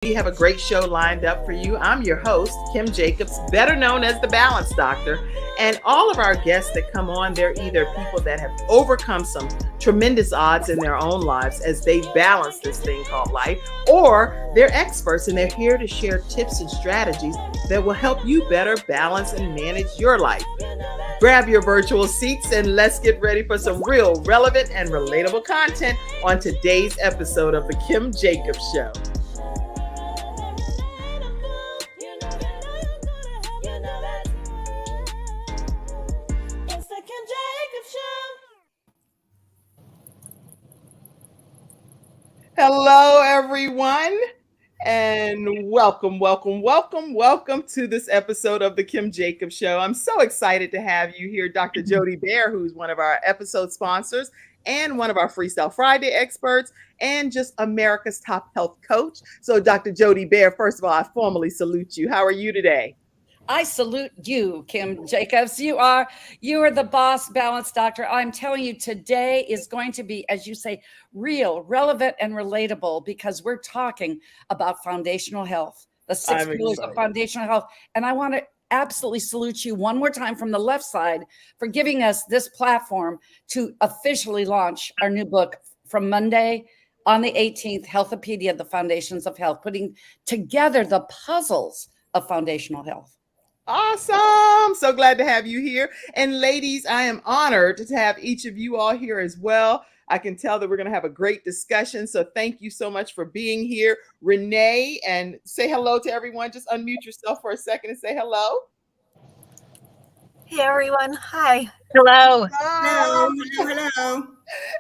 We have a great show lined up for you. I'm your host, Kim Jacobs, better known as the Balance Doctor. And all of our guests that come on, they're either people that have overcome some tremendous odds in their own lives as they balance this thing called life, or they're experts and they're here to share tips and strategies that will help you better balance and manage your life. Grab your virtual seats and let's get ready for some real, relevant, and relatable content on today's episode of The Kim Jacobs Show. Hello, everyone, and welcome to this episode of The Kim Jacobs Show. I'm so excited to have you here, Dr. Dee Baer, who's one of our episode sponsors and one of our Freestyle Friday experts and just America's top health coach. So, Dr. Dee Baer, first of all, I formally salute you. How are you today? I salute you, Kim Jacobs. You are the boss balance doctor. I'm telling you, today is going to be, as you say, real, relevant, and relatable, because we're talking about foundational health, the 6 pillars of foundational health. And I want to absolutely salute you one more time from the left side for giving us this platform to officially launch our new book from Monday on the 18th, Health-A-Pedia, the Foundations of Health, putting together the puzzles of foundational health. Awesome. So glad to have you here. And ladies, I am honored to have each of you all here as well. I can tell that we're going to have a great discussion. So thank you so much for being here. Renee, and say hello to everyone. Just unmute yourself for a second and say hello. Hey, everyone. Hi. Hello. Hello.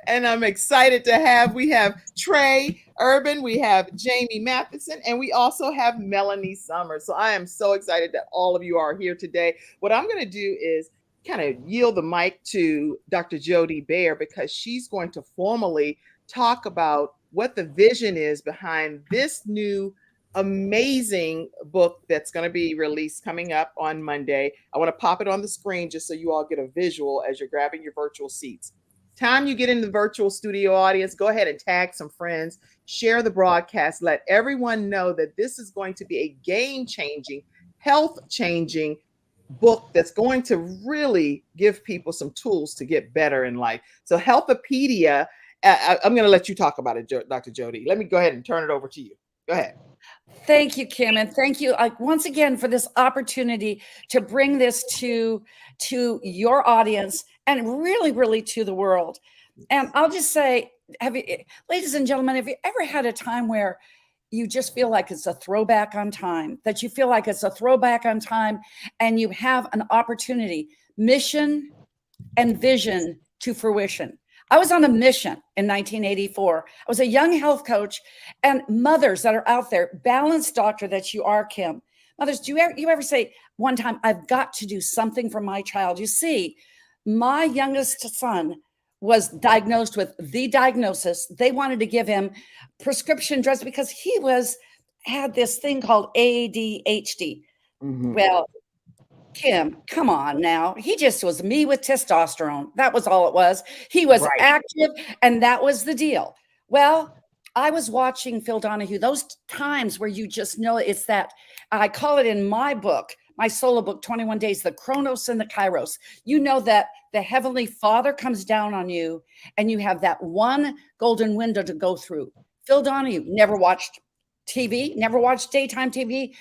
And I'm excited to we have Trey Urban, we have Jamie Matheson, and we also have Melanie Summers. So I am so excited that all of you are here today. What I'm going to do is kind of yield the mic to Dr. Dee Baer, because she's going to formally talk about what the vision is behind this new amazing book that's going to be released coming up on Monday. I want to pop it on the screen just so you all get a visual as you're grabbing your virtual seats. Time you get in the virtual studio audience, go ahead and tag some friends, share the broadcast, let everyone know that this is going to be a game-changing, health-changing book that's going to really give people some tools to get better in life. So Health-A-Pedia, I'm going to let you talk about it, Dr. Dee. Let me go ahead and turn it over to you. Go ahead. Thank you, Kim, and thank you once again for this opportunity to bring this to your audience and really, really to the world. And I'll just say, ladies and gentlemen, have you ever had a time where you just feel like it's a throwback on time, that you feel like it's a throwback on time and you have an opportunity, mission and vision to fruition? I was on a mission in 1984. I was a young health coach, and mothers that are out there, balanced doctor that you are, Kim. Mothers, do you ever say one time, I've got to do something for my child? You see, my youngest son was diagnosed with the diagnosis. They wanted to give him prescription drugs because he had this thing called ADHD. Mm-hmm. Well, Kim, come on now. He just was me with testosterone. That was all it was. He was active, and that was the deal. Well, I was watching Phil Donahue, those times where you just know it's that, I call it in my book, my solo book, 21 Days, the Chronos and the Kairos. You know that the Heavenly Father comes down on you, and you have that one golden window to go through. Phil Donahue never watched TV, never watched daytime TV.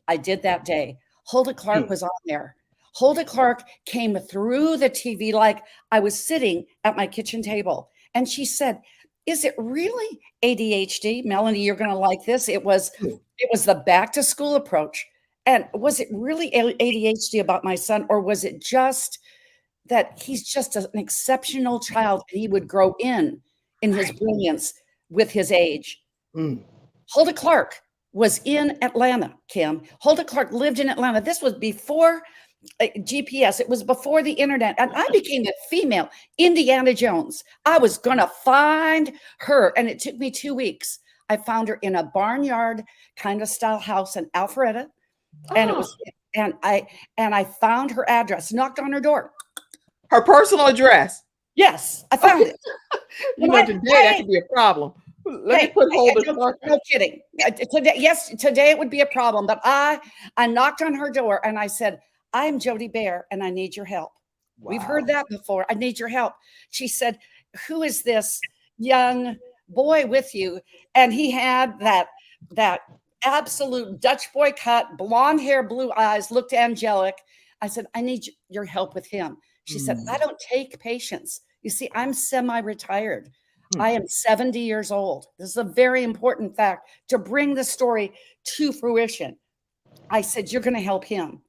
I did that day. Hulda Clark was on there. Hulda Clark came through the TV like I was sitting at my kitchen table. And she said, is it really ADHD? Melanie, you're going to like this. It was the back to school approach. And was it really ADHD about my son? Or was it just that he's just an exceptional child and he would grow in his brilliance with his age? Hulda Clark was in Atlanta, Kim. Hulda Clark lived in Atlanta. This was before GPS. It was before the internet. And I became a female Indiana Jones. I was going to find her. And it took me 2 weeks. I found her in a barnyard kind of style house in Alpharetta. And it was, and I found her address, knocked on her door. Her personal address. Yes, I found it. Today that could be a problem. Let me put hold of no kidding. Today it would be a problem, but I knocked on her door and I said, I'm Dee Baer and I need your help. Wow. We've heard that before. I need your help. She said, who is this young boy with you? And he had that absolute Dutch boy cut, blonde hair, blue eyes, looked angelic. I said, I need your help with him. She said, I don't take patients. You see, I'm semi-retired. I am 70 years old. This is a very important fact to bring the story to fruition. I said, you're going to help him.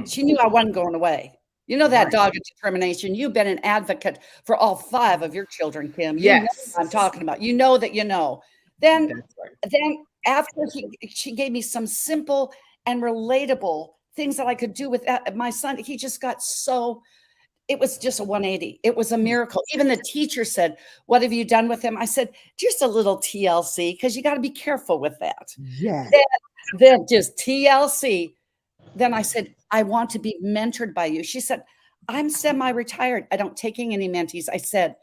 She knew I wasn't going away. You know that dogged determination. You've been an advocate for all 5 of your children, Kim. You know what I'm talking about. You know that you know. Then after she gave me some simple and relatable things that I could do with my son, he just got so, it was just a 180. It was a miracle. Even the teacher said, what have you done with him? I said, just a little TLC, because you got to be careful with that. Yeah. Then just TLC. Then I said, I want to be mentored by you. She said, I'm semi-retired. I don't taking any mentees. I said,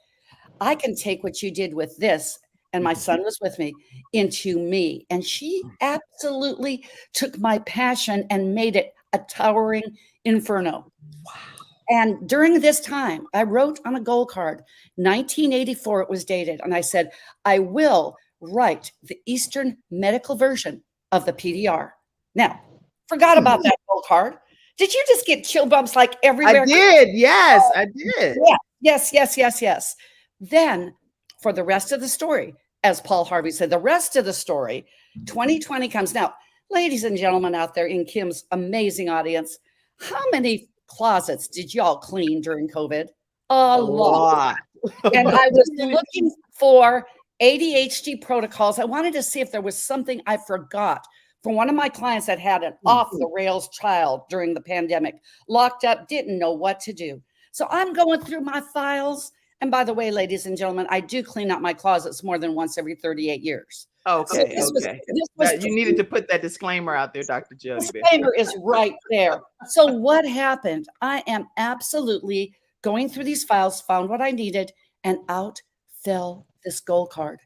I can take what you did with this, and my son was with me, into me. And she absolutely took my passion and made it a towering inferno. Wow. And during this time, I wrote on a gold card, 1984, it was dated. And I said, I will write the Eastern medical version of the PDR. Now, forgot about that gold card. Did you just get chill bumps like everywhere? I did. Yes, I did. Yeah. Yes. Then for the rest of the story, as Paul Harvey said, the rest of the story, 2020 comes. Now, ladies and gentlemen out there in Kim's amazing audience, how many closets did y'all clean during COVID? A lot. And I was looking for ADHD protocols. I wanted to see if there was something I forgot for one of my clients that had an off the rails child during the pandemic, locked up, didn't know what to do. So I'm going through my files. And by the way, ladies and gentlemen, I do clean out my closets more than once every 38 years. Okay. You needed to put that disclaimer out there, Dr. Dee Baer. Disclaimer is right there. So what happened? I am absolutely going through these files, found what I needed, and out fell this gold card,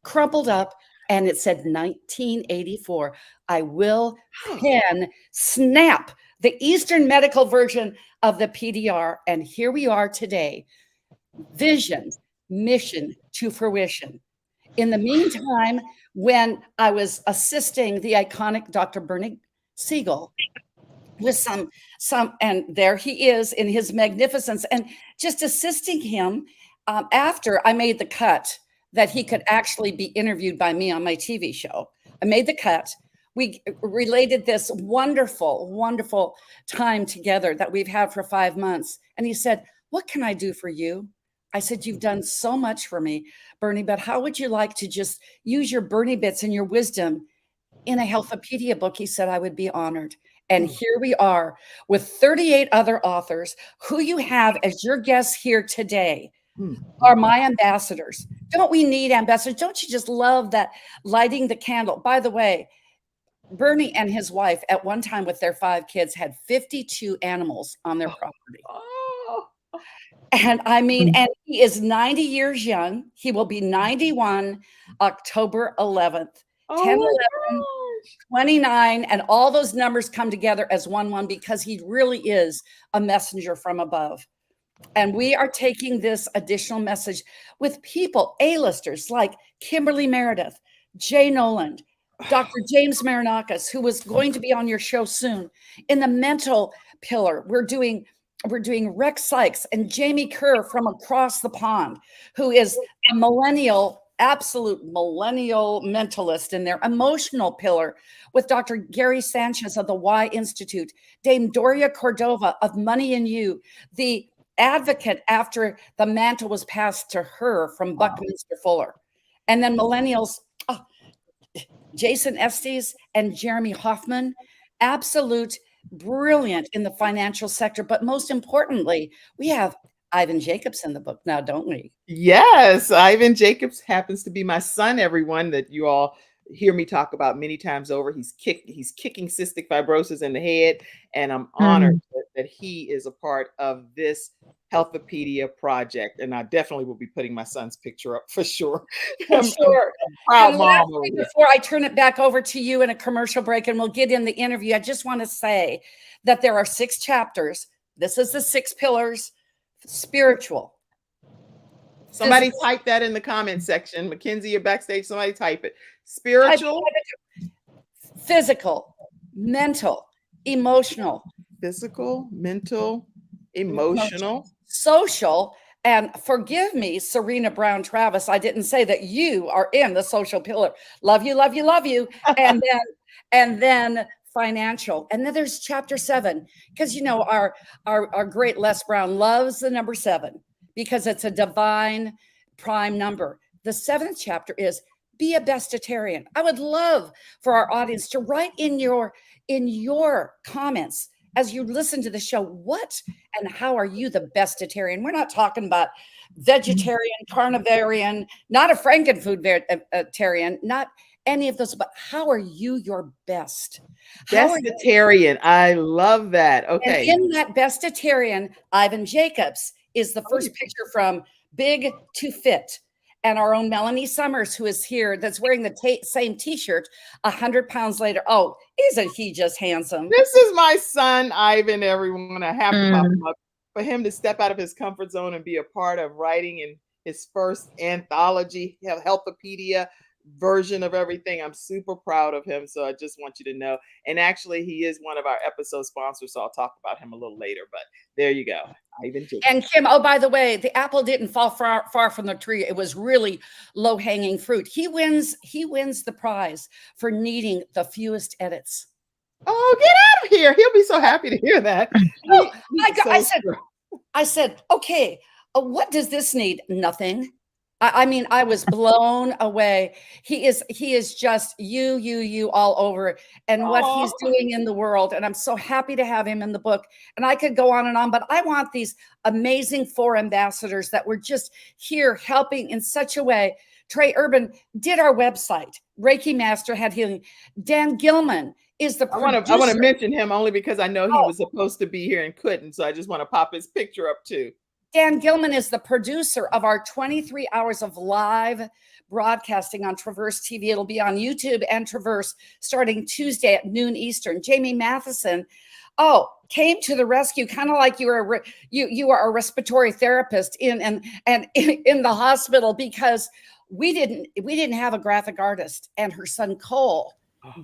crumpled up, and it said 1984. I will pen snap the Eastern medical version of the PDR. And here we are today. Vision, mission to fruition. In the meantime, when I was assisting the iconic Dr. Bernie Siegel with some, and there he is in his magnificence, and just assisting him after I made the cut that he could actually be interviewed by me on my TV show. I made the cut. We related this wonderful, wonderful time together that we've had for 5 months. And he said, what can I do for you? I said, you've done so much for me, Bernie, but how would you like to just use your Bernie bits and your wisdom in a Health-A-Pedia book? He said, I would be honored. And here we are with 38 other authors who you have as your guests here today are my ambassadors. Don't we need ambassadors? Don't you just love that lighting the candle? By the way, Bernie and his wife at one time with their 5 kids had 52 animals on their property. And I mean, and he is 90 years young. He will be 91 October 11th, 10, 11, 29, and all those numbers come together as one because he really is a messenger from above. And we are taking this additional message with people, A-listers like Kimberly Meredith, Jay Noland, Dr. James Marinakis, who was going to be on your show soon. In the mental pillar, we're doing Rex Sykes and Jamie Kerr from across the pond, who is a absolute millennial mentalist in their emotional pillar, with Dr. Gary Sanchez of the Y Institute, Dame Doria Cordova of Money and You, the advocate after the mantle was passed to her from Buckminster Fuller. And then millennials, Jason Estes and Jeremy Hoffman, absolute brilliant in the financial sector. But most importantly, we have Ivan Jacobs in the book now, don't we? Yes, Ivan Jacobs happens to be my son, everyone, that you all hear me talk about many times over. He's kicking cystic fibrosis in the head, and I'm honored that he is a part of this Health-A-Pedia project. And I definitely will be putting my son's picture up for sure. For I'm sure. proud And mom lastly, over there. before I turn it back over to you in a commercial break and we'll get in the interview, I just want to say that there are 6 chapters. This is the 6 pillars: spiritual. Somebody Physical, type that in the comment section. Mackenzie, you're backstage. Somebody type it. Spiritual, physical, mental, emotional, physical, mental, emotional. social, and forgive me, Serena Brown Travis, I didn't say that you are in the social pillar. Love you, love you, love you. And then financial. And then there's chapter 7, because you know our great Les Brown loves the number 7 because it's a divine prime number. The 7th chapter is be a bestitarian. I would love for our audience to write in your comments as you listen to the show, what and how are you the bestitarian? We're not talking about vegetarian, carnivarian, not a frankenfood-tarian, not any of those, but how are you your best? Bestitarian. I love that. Okay. And in that bestitarian, Ivan Jacobs is the first picture from Big to Fit. And our own Melanie Summers, who is here, that's wearing the same t-shirt 100 pounds later. Oh, isn't he just handsome? This is my son, Ivan, everyone. I have to pop him up. For him to step out of his comfort zone and be a part of writing in his first anthology, Health-A-Pedia version of everything. I'm super proud of him. So I just want you to know. And actually, he is one of our episode sponsors. So I'll talk about him a little later. But there you go. Ivan Jacobs. And Kim, oh, by the way, the apple didn't fall far from the tree. It was really low-hanging fruit. He wins the prize for needing the fewest edits. Oh, get out of here. He'll be so happy to hear that. Oh, I said, okay, what does this need? Nothing. I mean, I was blown away. He is just you all over, and what he's doing in the world. And I'm so happy to have him in the book. And I could go on, but I want these amazing 4 ambassadors that were just here helping in such a way. Trey Urban did our website. Reiki Master Had Healing. Dan Gilman is the producer. I want to mention him only because I know he was supposed to be here and couldn't. So I just want to pop his picture up too. Dan Gilman is the producer of our 23 hours of live broadcasting on Traverse TV. It'll be on YouTube and Traverse starting Tuesday at noon Eastern. Jamie Matheson, came to the rescue, kind of like you are a respiratory therapist in the hospital, because we didn't have a graphic artist, and her son Cole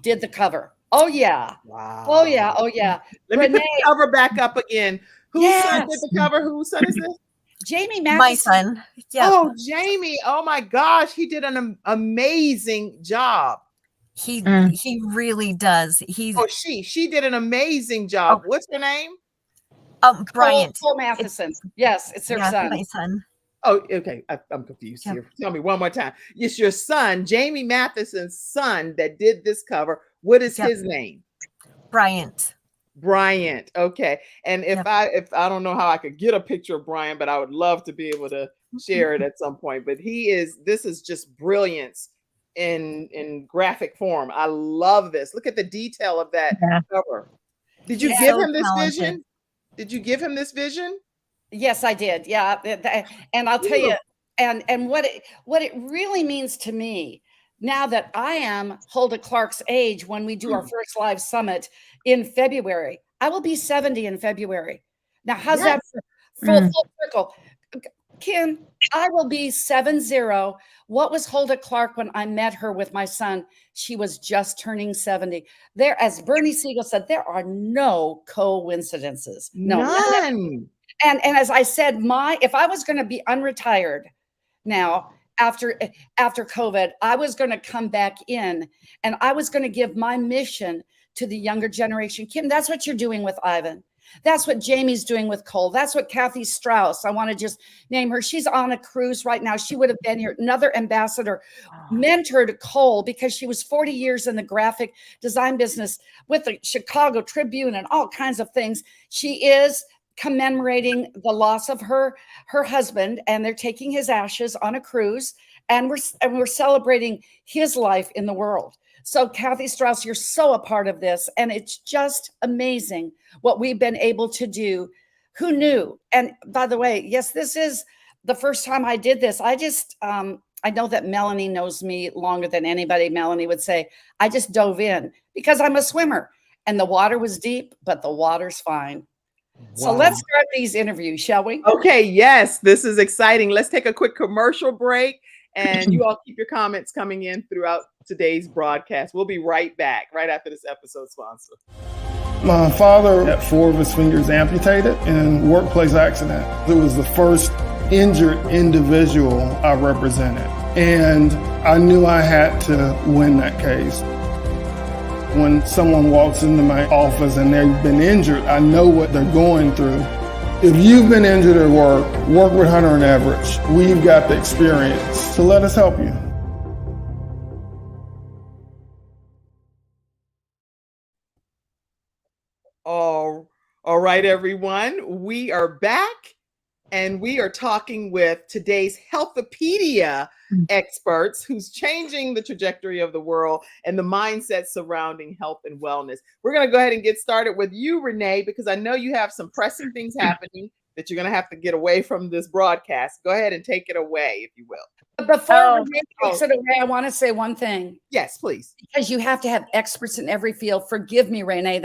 did the cover. Oh yeah. Wow. Oh yeah. Oh yeah. Let me put the cover back up again. Whose son did the cover? Whose son is this? Jamie Matheson. My son. Yeah. Oh, Jamie. Oh my gosh. He did an amazing job. He really does. She did an amazing job. What's her name? Bryant. Cole Matheson. Yes, it's her son. My son. Oh, okay. I'm confused here. Tell me one more time. It's your son, Jamie Matheson's son, that did this cover. What is his name? Bryant. Bryant. Okay. And if I don't know how I could get a picture of Bryant, but I would love to be able to share it at some point. But this is just brilliance in graphic form. I love this. Look at the detail of that cover. Did you give him this vision? Did you give him this vision? Yes, I did. Yeah. And I'll tell you, and what it really means to me, now that I am Hulda Clark's age when we do our first live summit in February, I will be 70 in February. Now, how's that full circle? Kim, I will be 70. What was Hulda Clark when I met her with my son? She was just turning 70. There, as Bernie Siegel said, there are no coincidences. No, none. And as I said, if I was going to be unretired now, after COVID, I was going to come back in and I was going to give my mission to the younger generation. Kim, that's what you're doing with Ivan. That's what Jamie's doing with Cole. That's what Kathy Strauss, I want to just name her. She's on a cruise right now. She would have been here. Another ambassador mentored Cole because she was 40 years in the graphic design business with the Chicago Tribune and all kinds of things. She is commemorating the loss of her husband, and they're taking his ashes on a cruise. and we're celebrating his life in the world. So Kathy Strauss, you're so a part of this, and it's just amazing what we've been able to do. Who knew? And by the way, yes, this is the first time I did this. I know that Melanie knows me longer than anybody. Melanie would say, I just dove in because I'm a swimmer, and the water was deep, but the water's fine. Wow. So let's start these interviews, shall we? Okay, yes, this is exciting. Let's take a quick commercial break, and you all keep your comments coming in throughout today's broadcast. We'll be right back, right after this episode sponsor. My father had 4 of his fingers amputated in a workplace accident. It was the first injured individual I represented, and I knew I had to win that case. When someone walks into my office and they've been injured, I know what they're going through. If you've been injured at work with Hunter and Everett. We've got the experience, so let us help you. All right, everyone. We are back, and we are talking with today's Health-A-Pedia experts who's changing the trajectory of the world and the mindset surrounding health and wellness. We're going to go ahead and get started with you, Renee, because I know you have some pressing things happening that you're going to have to get away from this broadcast. Go ahead and take it away, if you will. Before Renee takes it away, I want to say one thing. Yes, please. Because you have to have experts in every field. Forgive me, Renee.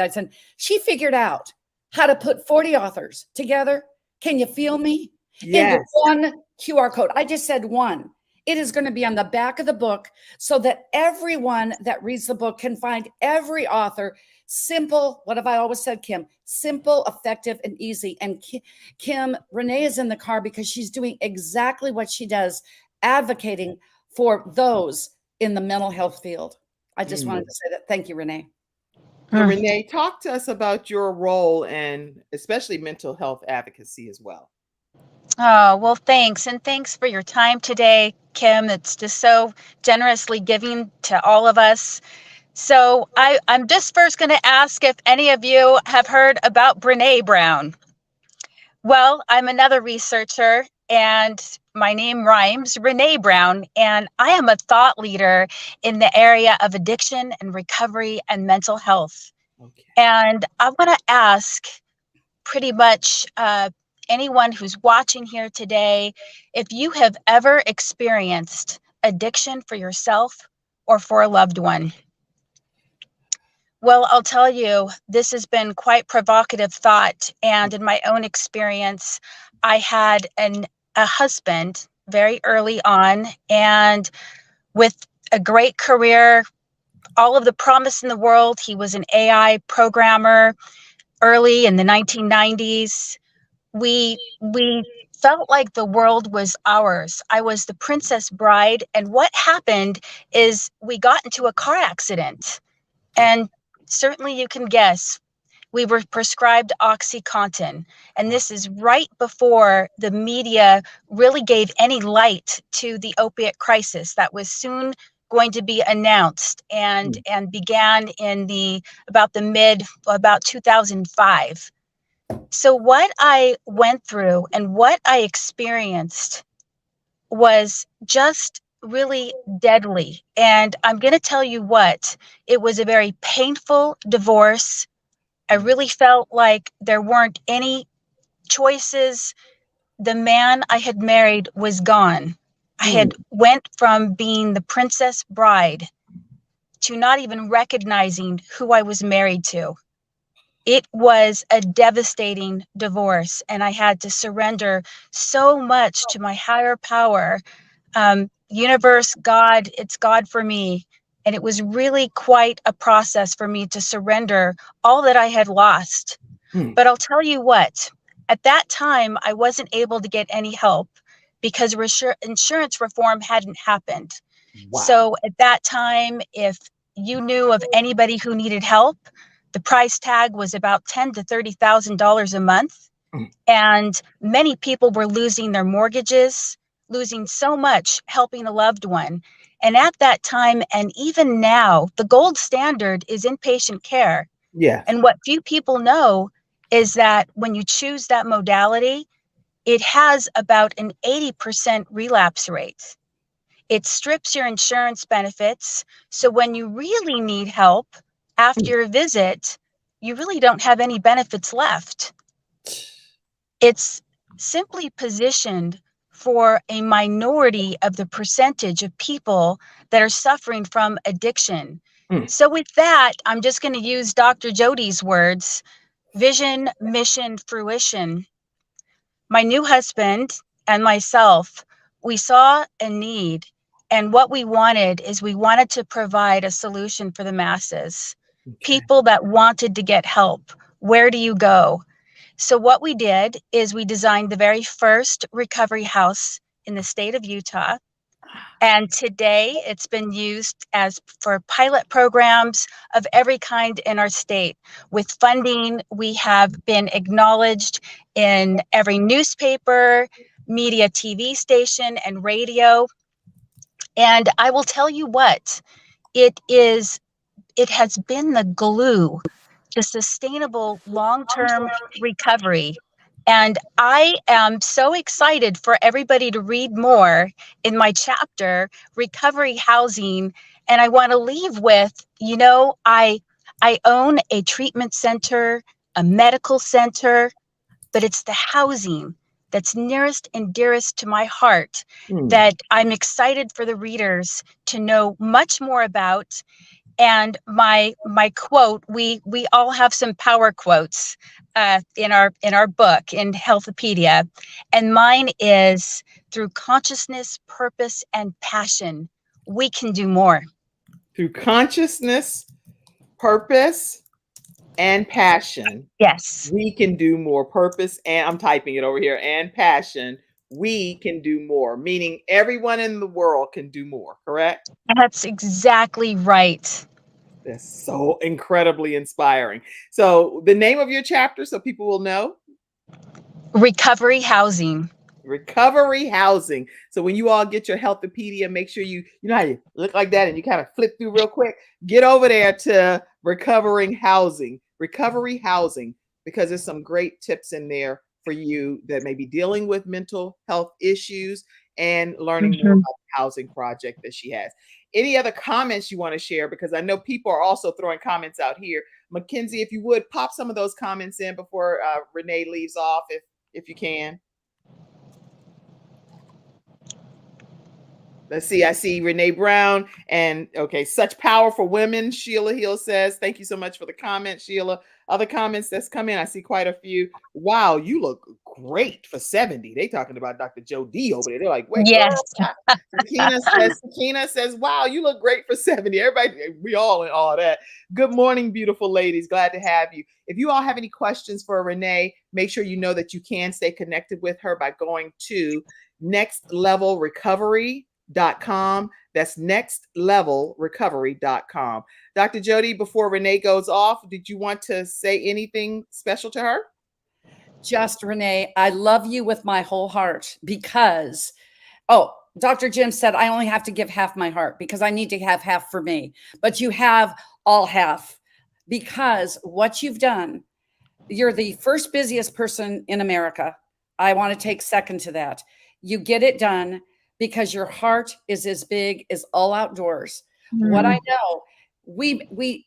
She figured out how to put 40 authors together. Can you feel me? Yes. Into one QR code. I just said one. It is going to be on the back of the book so that everyone that reads the book can find every author. Simple. What have I always said, Kim? Simple, effective, and easy. And Kim, Renee is in the car because she's doing exactly what she does, advocating for those in the mental health field. I just wanted to say that. Thank you, Renee. So Renee, talk to us about your role and especially mental health advocacy as well. Oh, well, thanks. And thanks for your time today, Kim. It's just so generously giving to all of us. So I'm just first going to ask if any of you have heard about Brené Brown. Well, I'm another researcher, and my name rhymes, Brené Brown, and I am a thought leader in the area of addiction and recovery and mental health. Okay. And I want to ask pretty much anyone who's watching here today, if you have ever experienced addiction for yourself or for a loved one. Well, I'll tell you, this has been quite provocative thought. And in my own experience, I had a husband very early on, and with a great career, all of the promise in the world. He was an AI programmer early in the 1990s. We felt like the world was ours. I was the princess bride. And what happened is we got into a car accident. And certainly you can guess, we were prescribed OxyContin. And this is right before the media really gave any light to the opiate crisis that was soon going to be announced and began in about 2005. So what I went through and what I experienced was just really deadly. And I'm going to tell you what, it was a very painful divorce. I really felt like there weren't any choices. The man I had married was gone. I had went from being the princess bride to not even recognizing who I was married to. It was a devastating divorce, and I had to surrender so much to my higher power. Universe, God, it's God for me. And it was really quite a process for me to surrender all that I had lost. But I'll tell you what, at that time, I wasn't able to get any help because insurance reform hadn't happened. Wow. So at that time, if you knew of anybody who needed help, the price tag was about $10,000 to $30,000 a month. And many people were losing their mortgages, losing so much helping a loved one. And at that time, and even now, the gold standard is inpatient care. Yeah. And what few people know is that when you choose that modality, it has about an 80% relapse rate. It strips your insurance benefits. So when you really need help after your visit, you really don't have any benefits left. It's simply positioned for a minority of the percentage of people that are suffering from addiction. So with that, I'm just going to use Dr. Jody's words, vision, mission, fruition. My new husband and myself, we saw a need, and what we wanted is we wanted to provide a solution for the masses. People that wanted to get help. Where do you go? So what we did is we designed the very first recovery house in the state of Utah. And today it's been used as for pilot programs of every kind in our state. With funding, we have been acknowledged in every newspaper, media, TV station, and radio. And I will tell you what, it has been the glue to sustainable long-term recovery. And I am so excited for everybody to read more in my chapter, Recovery Housing. And I want to leave with, I own a treatment center, a medical center, but it's the housing that's nearest and dearest to my heart that I'm excited for the readers to know much more about. And my quote, we all have some power quotes in our book in Health-A-Pedia, and mine is, through consciousness, purpose, and passion, we can do more. Through consciousness, purpose, and passion, yes, we can do more. Purpose, and I'm typing it over here, and passion, we can do more, meaning everyone in the world can do more, correct? That's exactly right. That's so incredibly inspiring. So the name of your chapter, so people will know? Recovery Housing. Recovery Housing. So when you all get your Health-A-Pedia, make sure you know how you look like that and you kind of flip through real quick. Get over there to Recovery Housing, because there's some great tips in there for you that may be dealing with mental health issues and learning more about the housing project that she has. Any other comments you want to share? Because I know people are also throwing comments out here. Mackenzie, if you would pop some of those comments in before Renee leaves off, if you can. Let's see. I see Renee Brown and okay, such power for women. Sheila Hill says, thank you so much for the comment, Sheila. Other comments that's come in, I see quite a few. Wow, you look great for 70. They talking about Dr. Joe D over there. They're like, wait, yes. Sakina says, wow, you look great for 70. Everybody, we all in all that. Good morning, beautiful ladies. Glad to have you. If you all have any questions for Renee, make sure you know that you can stay connected with her by going to nextlevelrecovery.com. That's nextlevelrecovery.com. Dr. Jody, before Renee goes off, did you want to say anything special to her? Just, Renee, I love you with my whole heart because, Dr. Jim said I only have to give half my heart because I need to have half for me, but you have all half because what you've done, you're the first busiest person in America. I want to take second to that. You get it done because your heart is as big as all outdoors. What I know, we,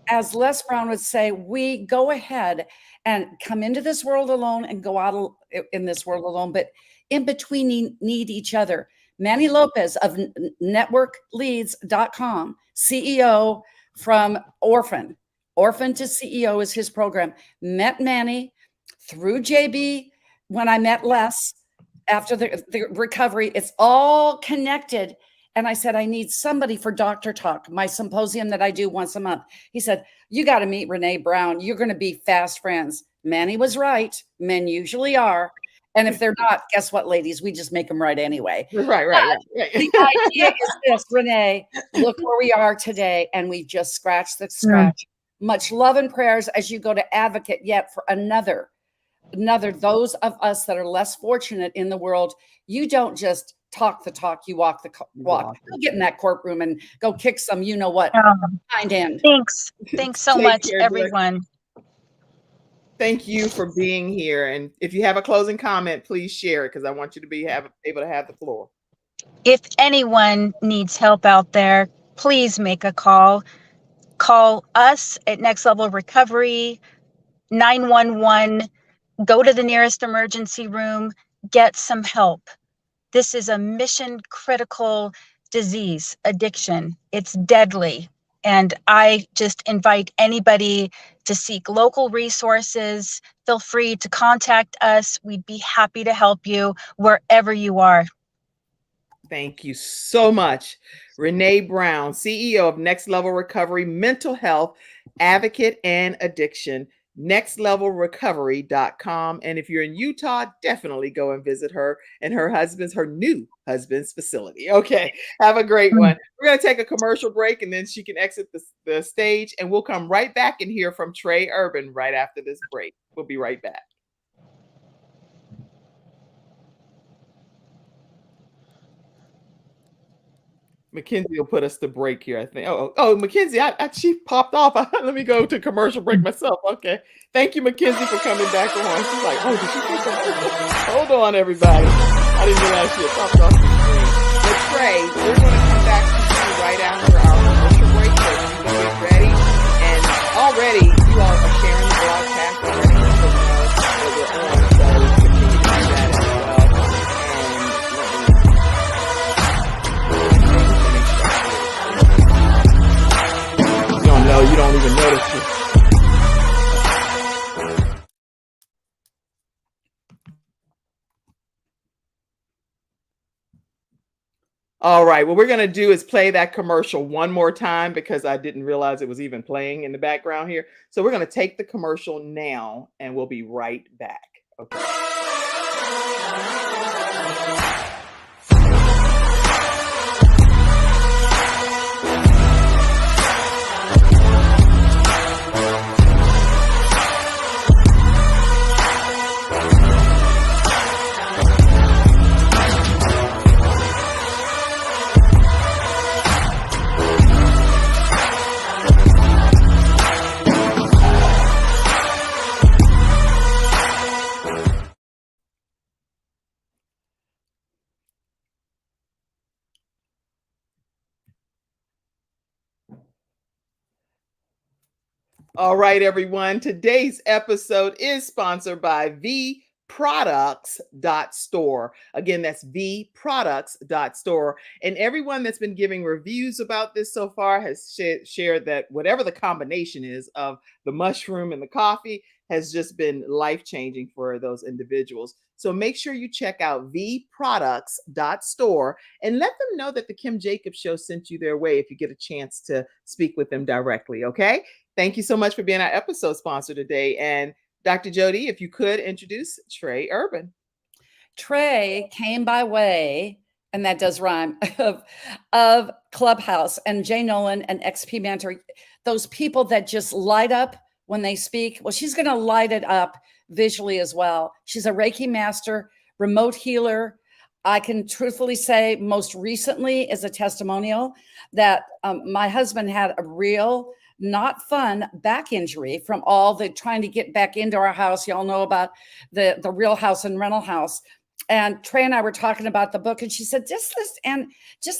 as Les Brown would say, we go ahead and come into this world alone and go out in this world alone, but in between need each other. Manny Lopez of networkleads.com, CEO from Orphan to CEO is his program. Met Manny through JB when I met Les after the recovery. It's all connected. And I said, I need somebody for Doctor Talk, my symposium that I do once a month. He said, you got to meet Renee Brown. You're going to be fast friends. Manny was right. Men usually are. And if they're not, guess what, ladies? We just make them right anyway. Right. The idea is this, Renee, look where we are today. And we've just scratched the scratch. Much love and prayers as you go to advocate yet for another, those of us that are less fortunate in the world. You don't just talk the talk, you walk the walk. Go get in that courtroom and go kick some, you know what, behind end. Thanks so much, everyone. Thank you for being here. And if you have a closing comment, please share it because I want you to be able to have the floor. If anyone needs help out there, please make a call. Call us at Next Level Recovery, 911. Go to the nearest emergency room, get some help. This is a mission critical disease, addiction. It's deadly. And I just invite anybody to seek local resources. Feel free to contact us. We'd be happy to help you wherever you are. Thank you so much. Renee Brown, CEO of Next Level Recovery, mental health advocate and addiction, nextlevelrecovery.com. And if you're in Utah, definitely go and visit her and her new husband's facility. Okay, have a great one. We're going to take a commercial break and then she can exit the stage, and we'll come right back and hear from Trey Urban right after this break. We'll be right back. Mackenzie will put us to break here, I think. Oh, Mackenzie, she popped off. Let me go to commercial break myself. Okay. Thank you, Mackenzie, for coming back on. She's like, oh, did she take commercial? Hold on, everybody. I didn't realize she had popped off the screen. But Trey, we're going to come back to you right after our commercial break, so you can get ready. And already, you all are sharing the broadcast already. So that we're on. So continue to do that as well. No, you don't even notice it. All right, what we're going to do is play that commercial one more time because I didn't realize it was even playing in the background here. So we're going to take the commercial now and we'll be right back. Okay. All right, everyone. Today's episode is sponsored by vproducts.store. Again, that's vproducts.store. And everyone that's been giving reviews about this so far has shared that whatever the combination is of the mushroom and the coffee has just been life-changing for those individuals. So make sure you check out vproducts.store and let them know that the Kim Jacobs Show sent you their way if you get a chance to speak with them directly, okay? Thank you so much for being our episode sponsor today. And Dr. Jody, if you could introduce Trey Urban. Trey came by way, and that does rhyme, of Clubhouse and Jay Nolan and XP Mentor, those people that just light up when they speak. Well, she's going to light it up visually as well. She's a Reiki master, remote healer. I can truthfully say most recently is a testimonial that my husband had a real not fun back injury from all the trying to get back into our house. Y'all know about the real house and rental house. And Trey and I were talking about the book, and she said, just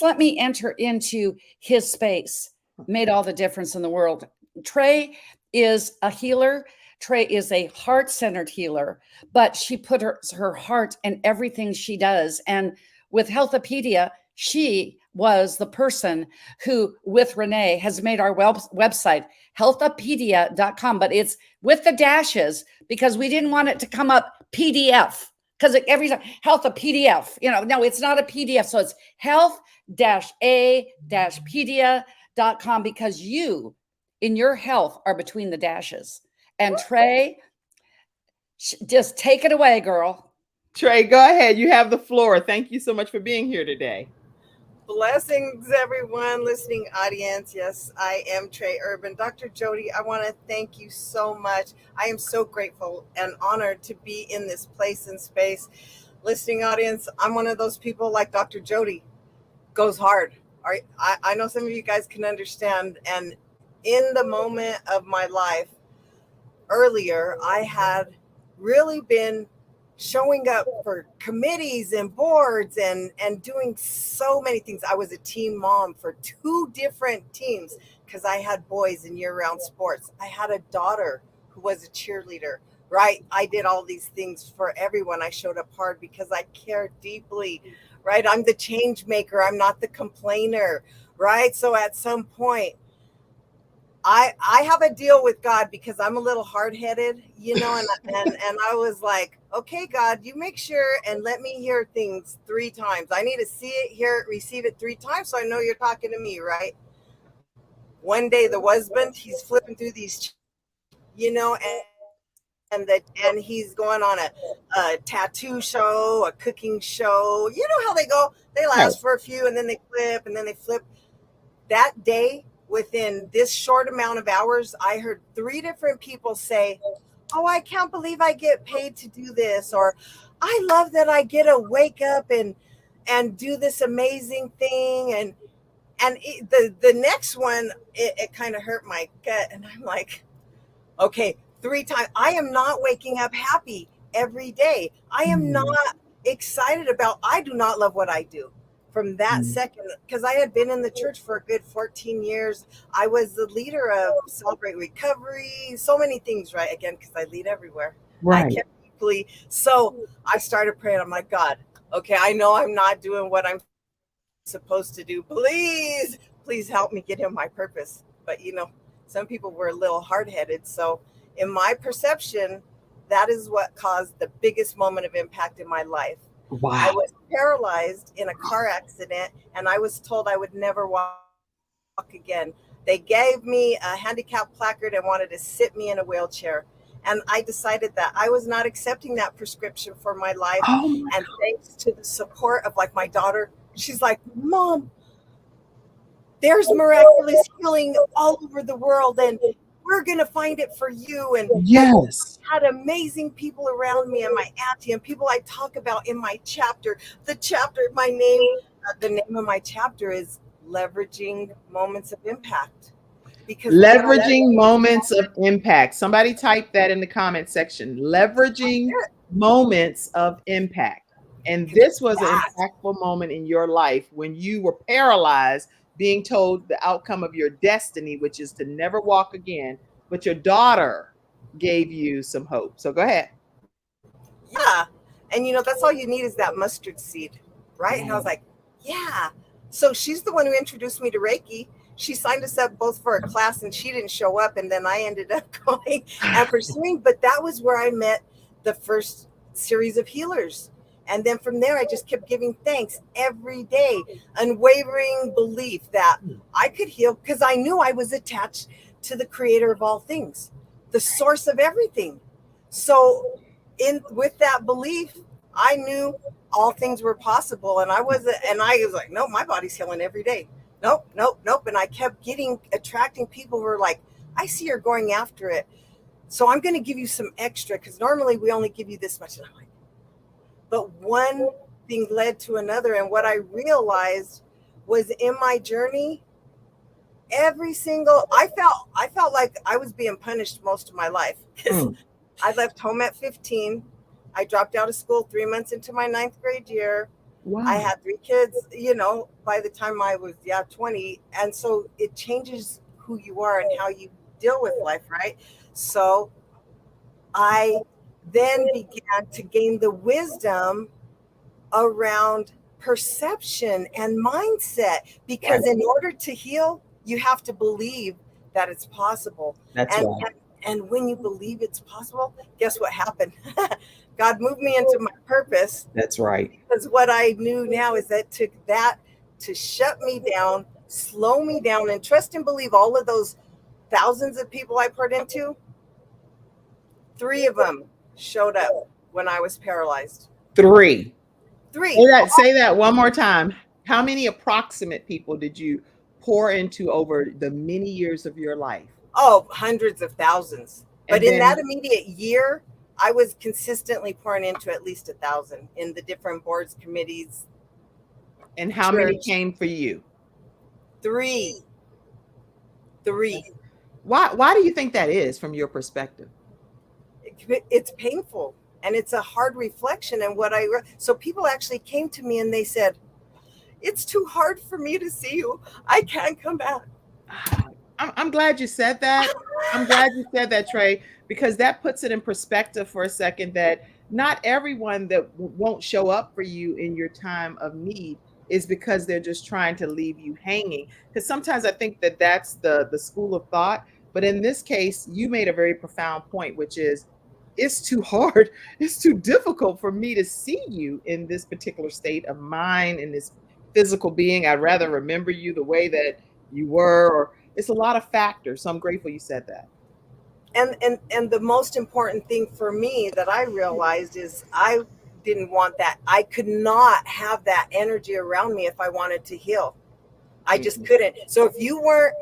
let me enter into his space. Made all the difference in the world. Trey is a healer. Trey is a heart-centered healer, but she put her heart in everything she does. And with Health-A-Pedia, she was the person who, with Renee, has made our website, Health-A-Pedia.com, but it's with the dashes because we didn't want it to come up PDF because every time Health-A-PDF, no, it's not a PDF. So it's health-a-pedia.com because you in your health are between the dashes. And Trey, just take it away, girl. Trey, go ahead. You have the floor. Thank you so much for being here today. Blessings, everyone, listening audience. Yes, I am Trey Urban. Dr. Jody, I want to thank you so much. I am so grateful and honored to be in this place and space. Listening audience, I'm one of those people like Dr. Jody, goes hard. All right, I know some of you guys can understand. And in the moment of my life, earlier, I had really been showing up for committees and boards and doing so many things. I was a team mom for 2 different teams because I had boys in year-round sports. I had a daughter who was a cheerleader, right? I did all these things for everyone. I showed up hard because I cared deeply, right? I'm the change maker. I'm not the complainer, right? So at some point, I have a deal with God because I'm a little hard-headed, you know, and I was like, okay, God, you make sure and let me hear things 3 times. I need to see it, hear it, receive it 3 times so I know you're talking to me, right? One day the husband, he's flipping through these, you know, and he's going on a tattoo show, a cooking show. You know how they go? They last for a few and then they flip and then they flip. That day, within this short amount of hours, I heard 3 different people say, oh, I can't believe I get paid to do this. Or I love that I get to wake up and do this amazing thing. And the next one, it kind of hurt my gut. And I'm like, okay, 3 times. I am not waking up happy every day. I am not excited about, I do not love what I do. From that second, because I had been in the church for a good 14 years. I was the leader of Celebrate Recovery, so many things, right? Again, because I lead everywhere. Right. I kept deeply. So I started praying. I'm like, God, okay, I know I'm not doing what I'm supposed to do. Please help me get in my purpose. But, you know, some people were a little hard-headed. So in my perception, that is what caused the biggest moment of impact in my life. Wow. I was paralyzed in a car accident, and I was told I would never walk again. They gave me a handicap placard and wanted to sit me in a wheelchair. And I decided that I was not accepting that prescription for my life. And thanks to the support of like my daughter, she's like, Mom, there's miraculous healing all over the world, and we're going to find it for you. And yes, I had amazing people around me, and my auntie and people I talk about in my chapter. The name of my chapter is Leveraging Moments of Impact. Because leveraging moments of impact. Somebody type that in the comment section. Leveraging moments of impact. And this was an impactful moment in your life when you were paralyzed, being told the outcome of your destiny, which is to never walk again, but your daughter gave you some hope. So go ahead. Yeah. And you know, that's all you need is that mustard seed, right? And I was like, yeah. So she's the one who introduced me to Reiki. She signed us up both for a class and she didn't show up. And then I ended up going and pursuing, but that was where I met the first series of healers. And then from there, I just kept giving thanks every day, unwavering belief that I could heal because I knew I was attached to the creator of all things, the source of everything. So with that belief, I knew all things were possible. And I was like, no, my body's healing every day. Nope. And I kept attracting people who were like, I see you're going after it. So I'm going to give you some extra because normally we only give you this much. And I'm like, but one thing led to another. And what I realized was in my journey, I felt like I was being punished most of my life because I left home at 15. I dropped out of school 3 months into my 9th grade year. Wow. I had 3 kids, you know, by the time I was 20. And so it changes who you are and how you deal with life, right? So I then began to gain the wisdom around perception and mindset, because in order to heal, you have to believe that it's possible. That's right. And when you believe it's possible, guess what happened? God moved me into my purpose. That's right. Because what I knew now is that took that to shut me down, slow me down, and trust and believe all of those thousands of people I poured into. 3 of them showed up when I was paralyzed. 3. Say that one more time. How many approximate people did you pour into over the many years of your life? Oh, hundreds of thousands. But in that immediate year, I was consistently pouring into at least 1,000 in the different boards, committees. And how many came for you? 3. Why do you think that is from your perspective? It's painful. And it's a hard reflection. And so people actually came to me and they said, it's too hard for me to see you. I can't come back. I'm glad you said that. I'm glad you said that, Trey, because that puts it in perspective for a second that not everyone that won't show up for you in your time of need is because they're just trying to leave you hanging. Because sometimes I think that that's the school of thought. But in this case, you made a very profound point, which is it's too hard. It's too difficult for me to see you in this particular state of mind, in this physical being. I'd rather remember you the way that you were, or it's a lot of factors. So I'm grateful you said that. And the most important thing for me that I realized is I didn't want that. I could not have that energy around me if I wanted to heal. I just couldn't. So if you weren't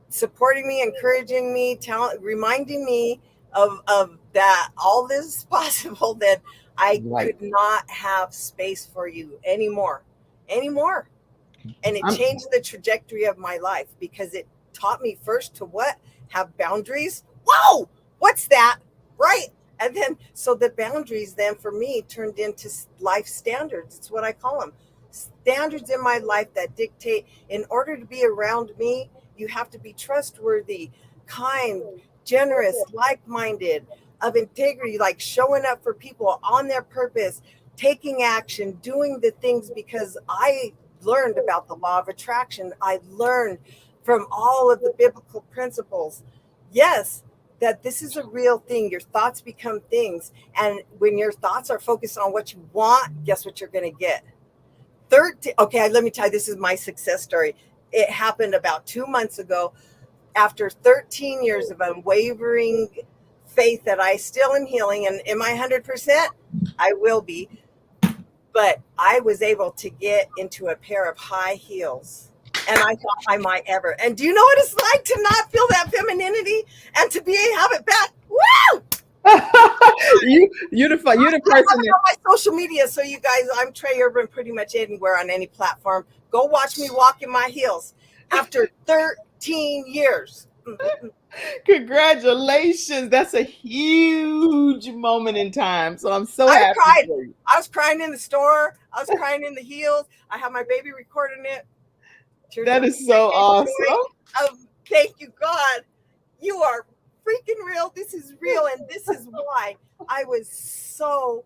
supporting me, encouraging me, reminding me of that all this is possible, then I could not have space for you anymore. And it changed the trajectory of my life because it taught me first to have boundaries. Whoa, what's that? Right. And then, so the boundaries then for me turned into life standards. It's what I call them. Standards in my life that dictate, in order to be around me, you have to be trustworthy, kind, generous, like-minded, of integrity, like showing up for people on their purpose, taking action, doing the things, because I learned about the law of attraction. I learned from all of the biblical principles. Yes, that this is a real thing. Your thoughts become things. And when your thoughts are focused on what you want, guess what you're going to get? Okay, let me tell you, this is my success story. It happened about 2 months ago. After 13 years of unwavering faith that I still am healing, and am I 100%? I will be. But I was able to get into a pair of high heels. And I thought I might ever. And do you know what it's like to not feel that femininity and to have it back? Woo! You're the person. I'm on my social media, so you guys, I'm Trey Urban pretty much anywhere on any platform. Go watch me walk in my heels after 13 years. Congratulations. That's a huge moment in time. So I'm so happy for you. I was crying in the store. I was crying in the heels. I have my baby recording it. That is so awesome. Thank you, God. You are freaking real. This is real. And this is why I was so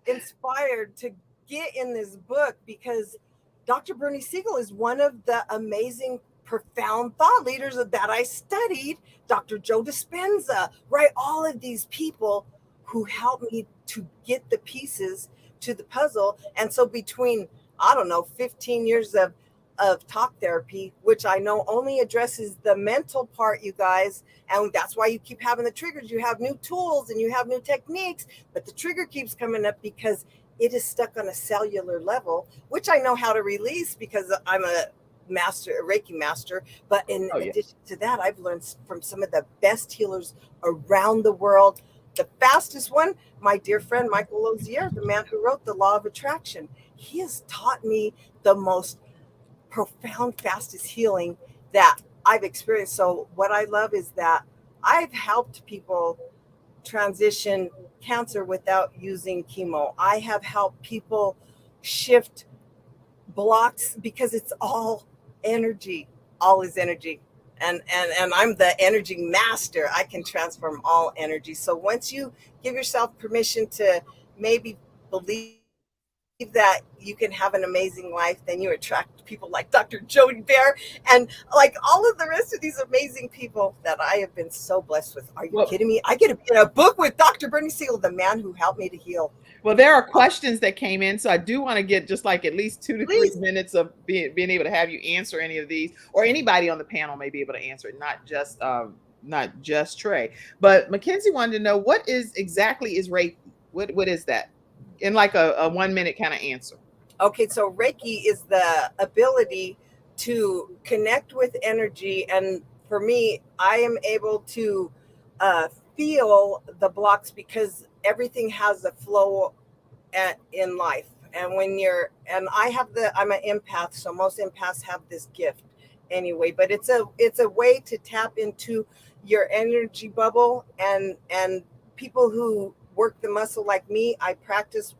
inspired to get in this book, because Dr. Bernie Siegel is one of the amazing, profound thought leaders that I studied. Dr. Joe Dispenza, right? All of these people who helped me to get the pieces to the puzzle. And so between, 15 years of talk therapy, which I know only addresses the mental part, you guys. And that's why you keep having the triggers. You have new tools and you have new techniques, but the trigger keeps coming up because it is stuck on a cellular level, which I know how to release because I'm a Reiki master. But in addition to that, I've learned from some of the best healers around the world. The fastest one, my dear friend, Michael Lozier, the man who wrote The Law of Attraction. He has taught me the most profound, fastest healing that I've experienced. So what I love is that I've helped people transition cancer without using chemo. I have helped people shift blocks because it's all energy. All is energy. And I'm the energy master. I can transform all energy. So once you give yourself permission to maybe believe that you can have an amazing life, then you attract people like Dr. Dee Baer and like all of the rest of these amazing people that I have been so blessed with. Are you kidding me? I get to be in a book with Dr. Bernie Siegel, the man who helped me to heal. Well, there are questions that came in, so I do want to get just like at least 2 to 3 minutes of being able to have you answer any of these, or anybody on the panel may be able to answer it, not just Trey. But Mackenzie wanted to know what exactly is Reiki? What is that? In like a 1 minute kind of answer. Okay, so Reiki is the ability to connect with energy. And for me, I am able to feel the blocks because everything has a flow in life. And I'm an empath, so most empaths have this gift anyway, but it's a way to tap into your energy bubble, and people who work the muscle like me, I practice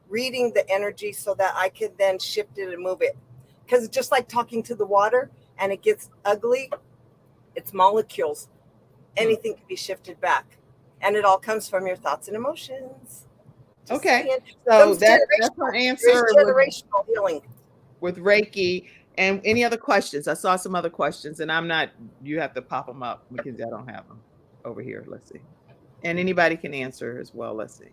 reading the energy so that I could then shift it and move it. Because it's just like talking to the water and it gets ugly, it's molecules. Anything can be shifted back. And it all comes from your thoughts and emotions. Just Okay. saying. So Comes that's generational. her There's answer generational healing. with Reiki. And any other questions? I saw some other questions, and you have to pop them up, Mackenzie. I don't have them over here. Let's see. And anybody can answer as well. Let's see.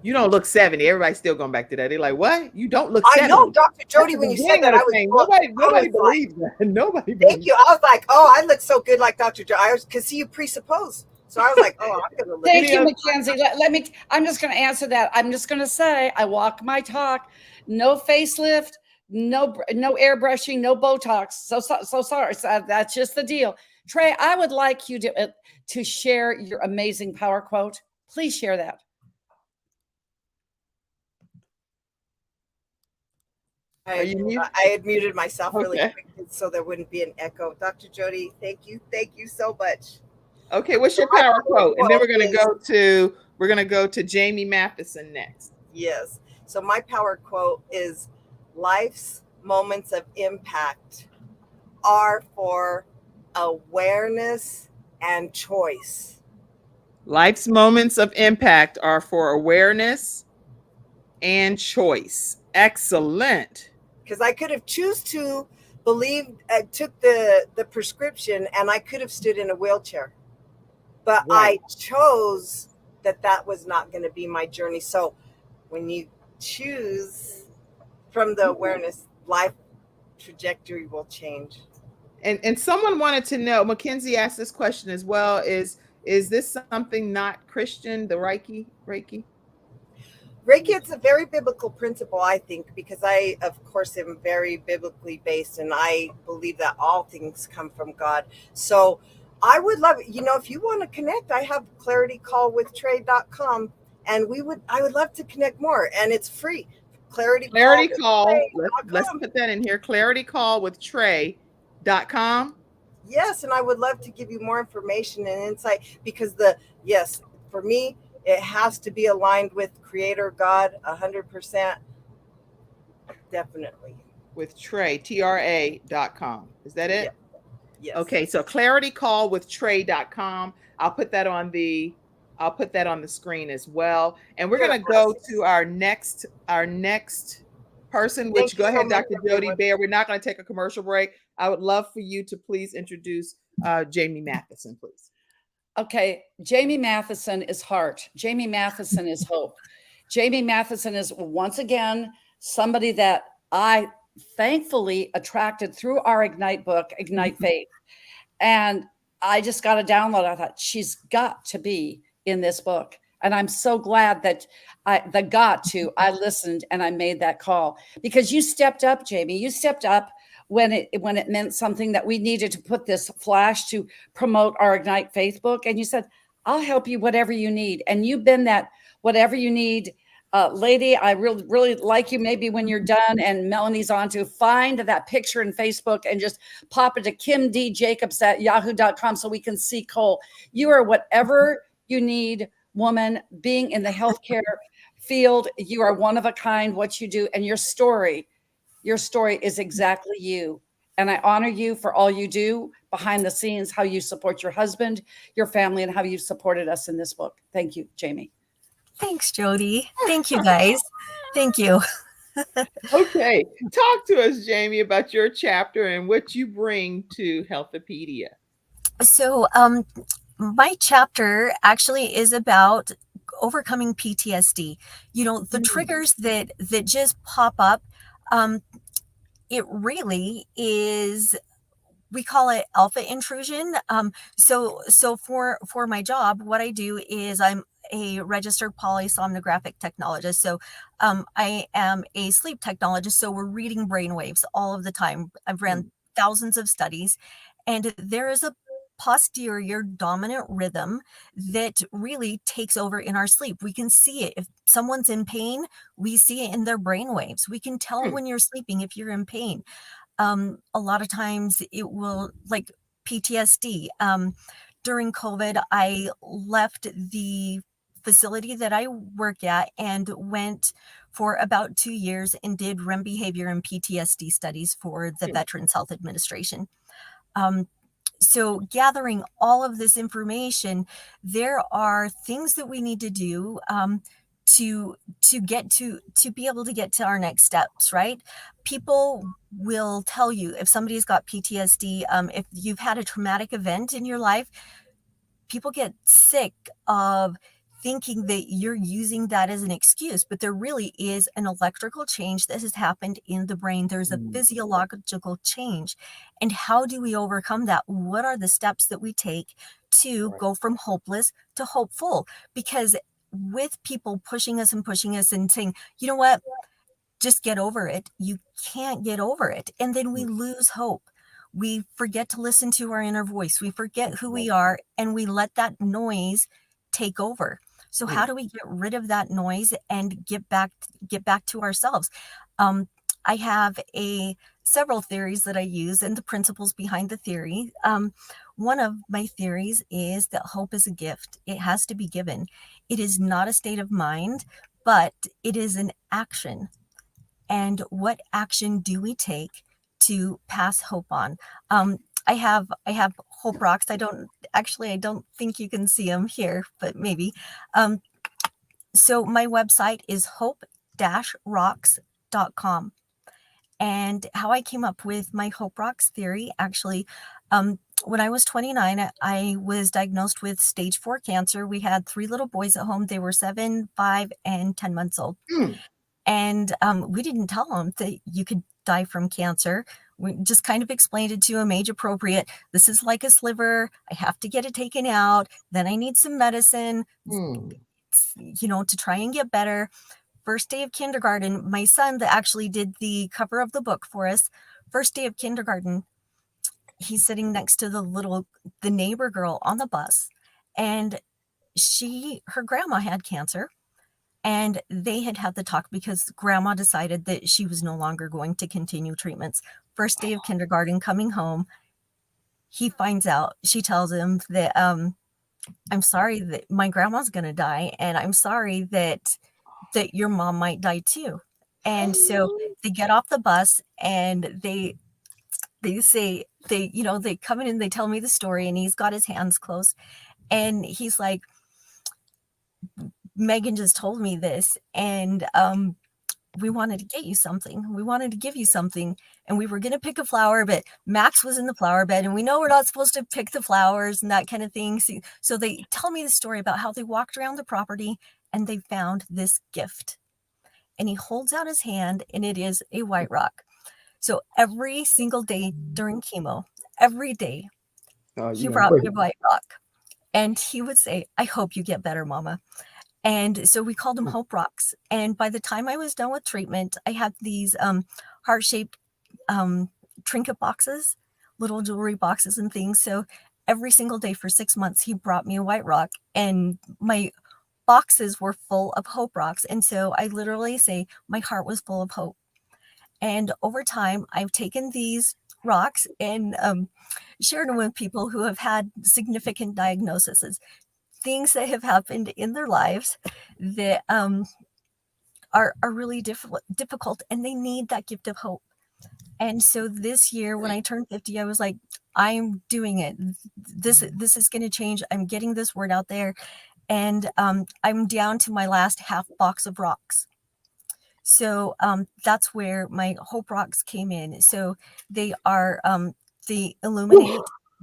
You don't look 70. Everybody's still going back to that. They're like, what? You don't look 70. I know, Dr. Jody, That's when the you said beginning that, of I the was thing. blown- Nobody I was believes that. Nobody Thank believes you. I was like, oh, I look so good like Dr. Jody. I was, because you presuppose. So I was like, oh, I'm going to look. Thank you, other- Mackenzie. Let me, I'm just going to answer that. I'm just going to say, I walk my talk, no facelift, no airbrushing, no Botox. So sorry. So that's just the deal. Trey, I would like you to share your amazing power quote. Please share that. I had muted myself really quick so there wouldn't be an echo. Dr. Jody, thank you so much. Okay, what's your power quote? And then we're gonna go to Jamie Matheson next. Yes. So my power quote is, life's moments of impact are for awareness and choice. Life's moments of impact are for awareness and choice. Excellent. Because I could have choose to believe, took the prescription, and I could have stood in a wheelchair. But Right. I chose that was not going to be my journey. So when you choose from the awareness, life trajectory will change. And someone wanted to know, Mackenzie asked this question as well, is this something not Christian, the Reiki? Reiki, it's a very biblical principle, I think, because I, of course, am very biblically based, and I believe that all things come from God. So I would love, if you want to connect, I have claritycallwithtrey.com, and I would love to connect more, and it's free. Clarity Call. Let's put that in here. claritycallwithtrey.com. Yes, and I would love to give you more information and insight, because for me, it has to be aligned with Creator God 100%. Definitely. With Trey, TRA.com. Is that it? Yeah. Yes. Okay, so claritycallwithtrey.com. I'll put that on the screen as well. And we're going to go to our next person, which go ahead, Dr. Dee Baer. We're not going to take a commercial break. I would love for you to please introduce Jamie Matheson, please. Okay, Jamie Matheson is heart. Jamie Matheson is hope. Jamie Matheson is, once again, somebody that I thankfully attracted through our Ignite book, Ignite Faith. And I just got a download. I thought, she's got to be in this book. And I'm so glad that I listened and I made that call, because you stepped up, Jamie. You stepped up when it meant something that we needed to put this flash to promote our Ignite Faith book. And you said, I'll help you whatever you need. And you've been that whatever you need lady. I really, really like you. Maybe when you're done and Melanie's on, to find that picture in Facebook and just pop it to Kim D. Jacobs at yahoo.com so we can see Cole. You are whatever you need, woman, being in the healthcare field. You are one of a kind, what you do, and your story is exactly you. And I honor you for all you do behind the scenes, how you support your husband, your family, and how you supported us in this book. Thank you, Jamie. Thanks, Jody. Thank you, guys. Thank you. Okay. Talk to us, Jamie, about your chapter and what you bring to Health-A-Pedia. So my chapter actually is about overcoming PTSD. The triggers that just pop up. It really is, we call it alpha intrusion. So for my job, what I do is I'm a registered polysomnographic technologist. So I am a sleep technologist. So we're reading brainwaves all of the time. I've ran thousands of studies, and there is a posterior dominant rhythm that really takes over in our sleep. We can see it. If someone's in pain, we see it in their brainwaves. We can tell when you're sleeping if you're in pain. A lot of times it will, like PTSD. During COVID, I left the facility that I work at and went for about 2 years and did REM behavior and PTSD studies for the Veterans Health Administration. So gathering all of this information, there are things that we need to do to be able to get to our next steps, right? People will tell you if somebody's got PTSD, if you've had a traumatic event in your life, people get sick of thinking that you're using that as an excuse, but there really is an electrical change that has happened in the brain. There's a physiological change. And how do we overcome that? What are the steps that we take to go from hopeless to hopeful? Because with people pushing us and saying, you know what, just get over it, you can't get over it. And then we lose hope. We forget to listen to our inner voice. We forget who we are, and we let that noise take over. So how do we get rid of that noise and get back to ourselves? I have several theories that I use and the principles behind the theory. One of my theories is that hope is a gift. It has to be given. It is not a state of mind, but it is an action. And what action do we take to pass hope on? I have hope rocks. I don't think you can see them here, but maybe. So my website is hope-rocks.com. And how I came up with my Hope Rocks theory, actually, when I was 29, I was diagnosed with stage 4 cancer. We had 3 little boys at home. They were 7, 5, and 10 months old. And we didn't tell them that you could die from cancer. We just kind of explained it to them, age appropriate. This is like a sliver. I have to get it taken out. Then I need some medicine, to try and get better. First day of kindergarten, my son that actually did the cover of the book for us, first day of kindergarten, he's sitting next to the neighbor girl on the bus. And her grandma had cancer. And they had the talk because grandma decided that she was no longer going to continue treatments. First day of kindergarten, coming home, he finds out, she tells him that, I'm sorry that my grandma's going to die. And I'm sorry that your mom might die too. And so they get off the bus and they say, they come in and they tell me the story, and he's got his hands closed. And he's like, Megan just told me this, and we wanted to get you something. We wanted to give you something, and we were going to pick a flower, but Max was in the flower bed, and we know we're not supposed to pick the flowers and that kind of thing. So they tell me the story about how they walked around the property and they found this gift. And he holds out his hand, and it is a white rock. So every single day during chemo, every day, he brought me a white rock. And he would say, I hope you get better, Mama. And so we called them Hope Rocks. And by the time I was done with treatment, I had these heart-shaped trinket boxes, little jewelry boxes and things. So every single day for 6 months, he brought me a white rock, and my boxes were full of Hope Rocks. And so I literally say my heart was full of hope. And over time, I've taken these rocks and shared them with people who have had significant diagnoses, things that have happened in their lives that are really difficult, and they need that gift of hope. And so this year, when I turned 50, I was like, I'm doing it. This is going to change. I'm getting this word out there. And I'm down to my last half box of rocks. So that's where my Hope Rocks came in. So they are, they illuminate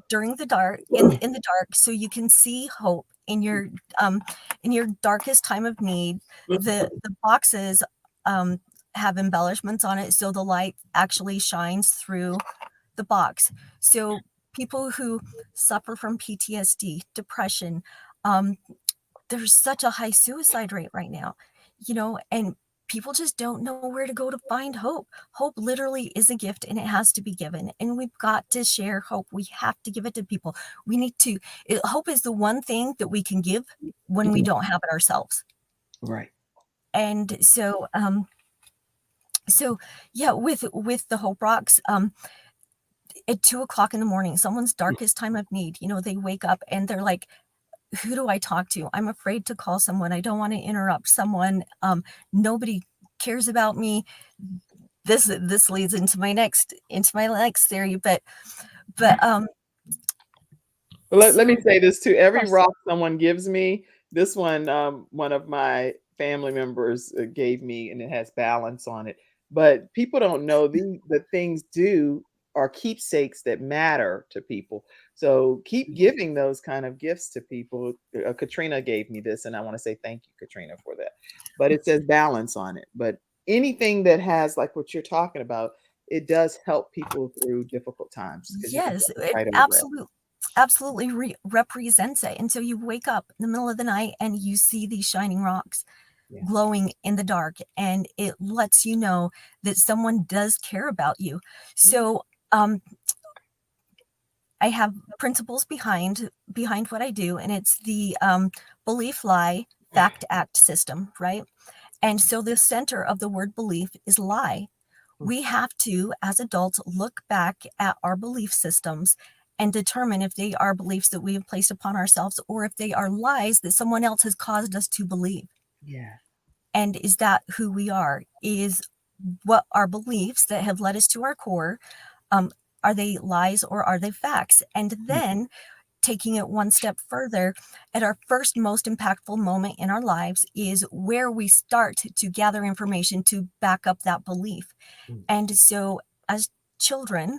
during the dark, in the dark, so you can see hope in your darkest time of need. The boxes have embellishments on it, so the light actually shines through the box. So people who suffer from PTSD, depression, there's such a high suicide rate right now, and people just don't know where to go to find hope. Hope literally is a gift, and it has to be given. And we've got to share hope. We have to give it to people. We need to. Hope is the one thing that we can give when we don't have it ourselves. Right. And so, yeah, with the Hope Rocks, at 2:00 in the morning, someone's darkest time of need, they wake up and they're like, who do I talk to? I'm afraid to call someone. I don't want to interrupt someone. Nobody cares about me. This leads into my next theory, but Let me say this too. Every rock someone gives me, this one, one of my family members gave me, and it has balance on it. But people don't know the things are keepsakes that matter to people. So keep giving those kind of gifts to people. Katrina gave me this, and I want to say thank you, Katrina, for that. But it says balance on it. But anything that has like what you're talking about, it does help people through difficult times. yes, it Right absolutely represents it. And so you wake up in the middle of the night and you see these shining rocks glowing in the dark, and it lets you know that someone does care about you. So I have principles behind what I do, and it's the belief, lie, fact, act system, right? And so the center of the word belief is lie. We have to, as adults, look back at our belief systems and determine if they are beliefs that we have placed upon ourselves, or if they are lies that someone else has caused us to believe. Yeah. And is that who we are? Is what our beliefs that have led us to our core, are they lies or are they facts? And then taking it one step further, at our first most impactful moment in our lives is where we start to gather information to back up that belief. And so as children,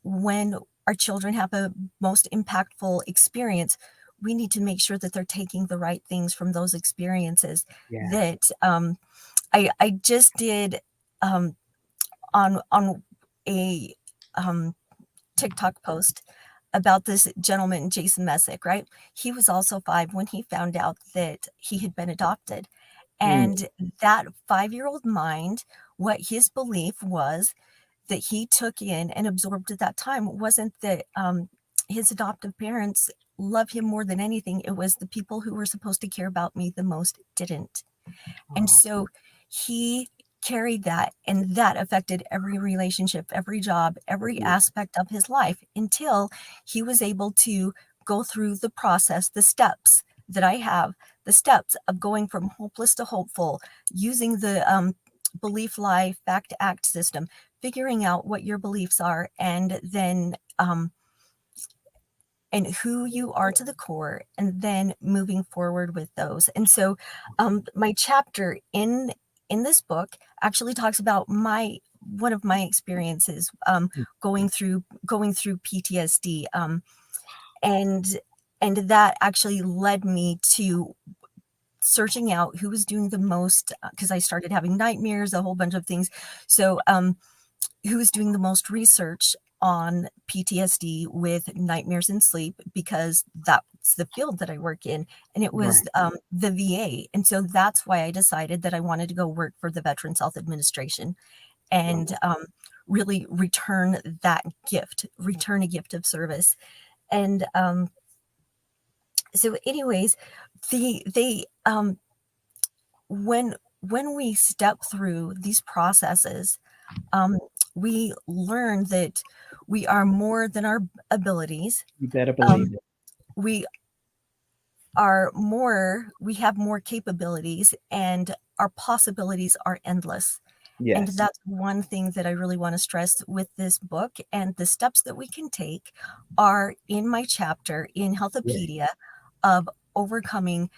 when our children have a most impactful experience, we need to make sure that they're taking the right things from those experiences. That I just did on a TikTok post about this gentleman, Jason Messick, right? He was also 5 when he found out that he had been adopted. And that 5-year-old mind, what his belief was that he took in and absorbed at that time wasn't that his adoptive parents love him more than anything. It was the people who were supposed to care about me the most didn't. And so he carried that, and that affected every relationship, every job, every aspect of his life, until he was able to go through the process, the steps that I have, the steps of going from hopeless to hopeful, using the belief, lie, fact, act system, figuring out what your beliefs are, and then and who you are to the core, and then moving forward with those. And so my chapter in this book actually talks about one of my experiences going through PTSD, and that actually led me to searching out who was doing the most, because I started having nightmares, a whole bunch of things. So who was doing the most research on PTSD with nightmares and sleep, because that's the field that I work in. And it was the VA. And so that's why I decided that I wanted to go work for the Veterans Health Administration and really return a gift of service. And so anyways, when we step through these processes, we learn that we are more than our abilities. You better believe it. We have more capabilities, and our possibilities are endless. And that's one thing that I really want to stress with this book. And the steps that we can take are in my chapter in Health-A-Pedia of overcoming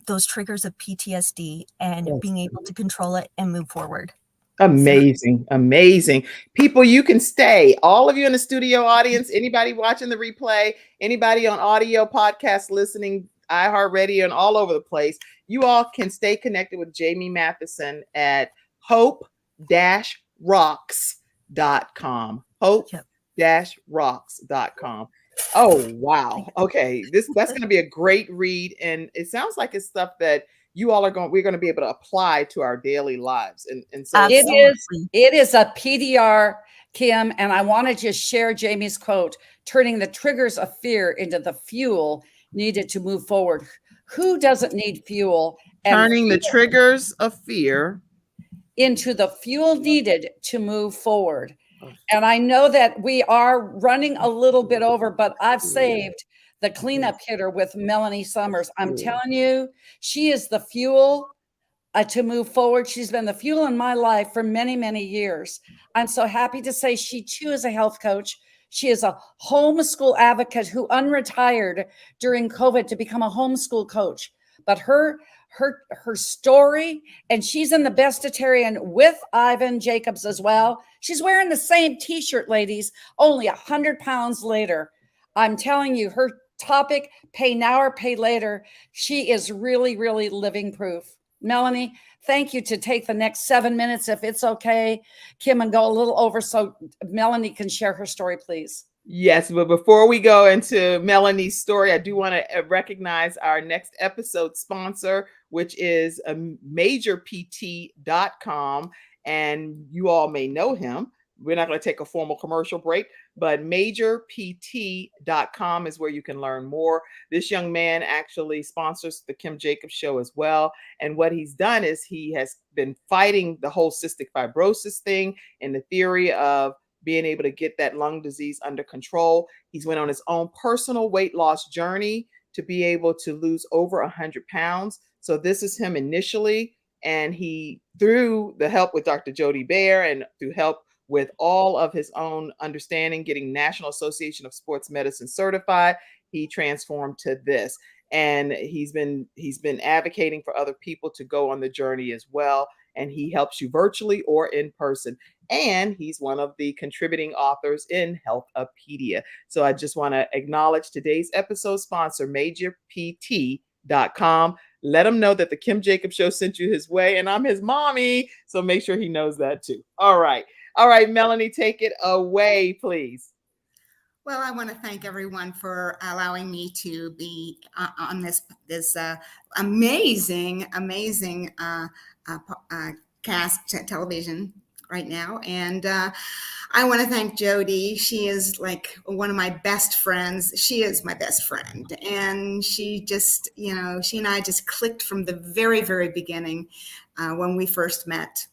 those triggers of PTSD and being able to control it and move forward. Amazing. Amazing. People, you can stay. All of you in the studio audience, anybody watching the replay, anybody on audio podcast listening, iHeartRadio, and all over the place, you all can stay connected with Jamie Matheson at hope-rocks.com. Hope-rocks.com. Oh, wow. Okay. That's going to be a great read. And it sounds like it's stuff that you all we're going to be able to apply to our daily lives. And so it is a PDR, Kim. And I want to just share Jamie's quote, turning the triggers of fear into the fuel needed to move forward. Who doesn't need fuel? Turning the triggers of fear into the fuel needed to move forward. And I know that we are running a little bit over, but I've saved the cleanup hitter with Melanie Summers. I'm telling you, she is the fuel to move forward. She's been the fuel in my life for many, many years. I'm so happy to say she too is a health coach. She is a homeschool advocate who unretired during COVID to become a homeschool coach. But her story, and she's in the Bestitarian with Ivan Jacobs as well. She's wearing the same t-shirt, ladies, only 100 pounds later. I'm telling you, her topic, pay now or pay later, she is really, really living proof. Melanie, thank you to take the next 7 minutes, if it's okay, Kim, and go a little over so Melanie can share her story, please. Yes, but before we go into Melanie's story, I do want to recognize our next episode sponsor, which is majorpt.com. And you all may know him. We're not going to take a formal commercial break, but majorpt.com is where you can learn more. This young man actually sponsors the Kim Jacobs Show as well. And what he's done is he has been fighting the whole cystic fibrosis thing and the theory of being able to get that lung disease under control. He's went on his own personal weight loss journey to be able to lose over 100 pounds. So this is him initially. And he, through the help with Dr. Dee Baer and through help with all of his own understanding, getting National Association of Sports Medicine certified, he transformed to this. And he's been advocating for other people to go on the journey as well. And he helps you virtually or in person. And he's one of the contributing authors in Health-A-Pedia. So I just want to acknowledge today's episode sponsor, majorpt.com. Let him know that the Kim Jacobs Show sent you his way, and I'm his mommy. So make sure he knows that too. All right, Melanie, take it away, please. Well, I want to thank everyone for allowing me to be on this amazing cast television right now. And I want to thank Jody. She is like one of my best friends. She is my best friend. And she just, she and I just clicked from the very, very beginning when we first met.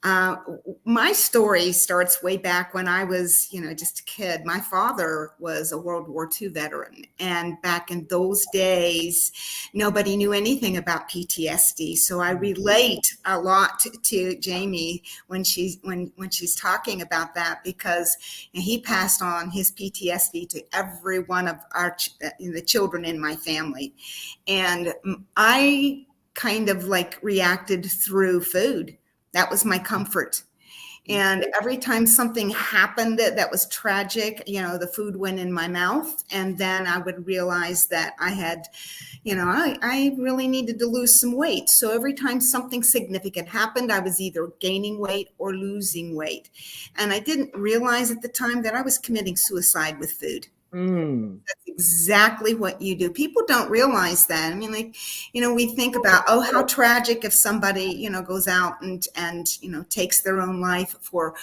My story starts way back when I was, just a kid. My father was a World War II veteran. And back in those days, nobody knew anything about PTSD. So I relate a lot to Jamie when she's talking about that, because he passed on his PTSD to every one of the children in my family. And I kind of reacted through food. That was my comfort. And every time something happened that was tragic, the food went in my mouth. And then I would realize that I had, I really needed to lose some weight. So every time something significant happened, I was either gaining weight or losing weight. And I didn't realize at the time that I was committing suicide with food. That's exactly what you do. People don't realize that. I mean, we think about, how tragic if somebody, goes out and takes their own life for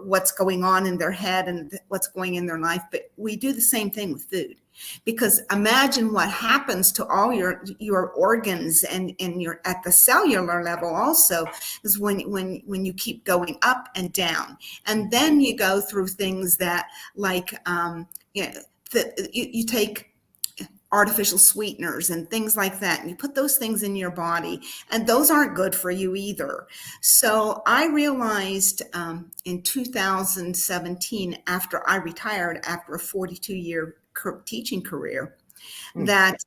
what's going on in their head and what's going in their life. But we do the same thing with food, because imagine what happens to all your organs and your at the cellular level also is when you keep going up and down. And then you go through things that you take artificial sweeteners and things like that, and you put those things in your body, and those aren't good for you either. So I realized in 2017, after I retired after a 42-year teaching career, that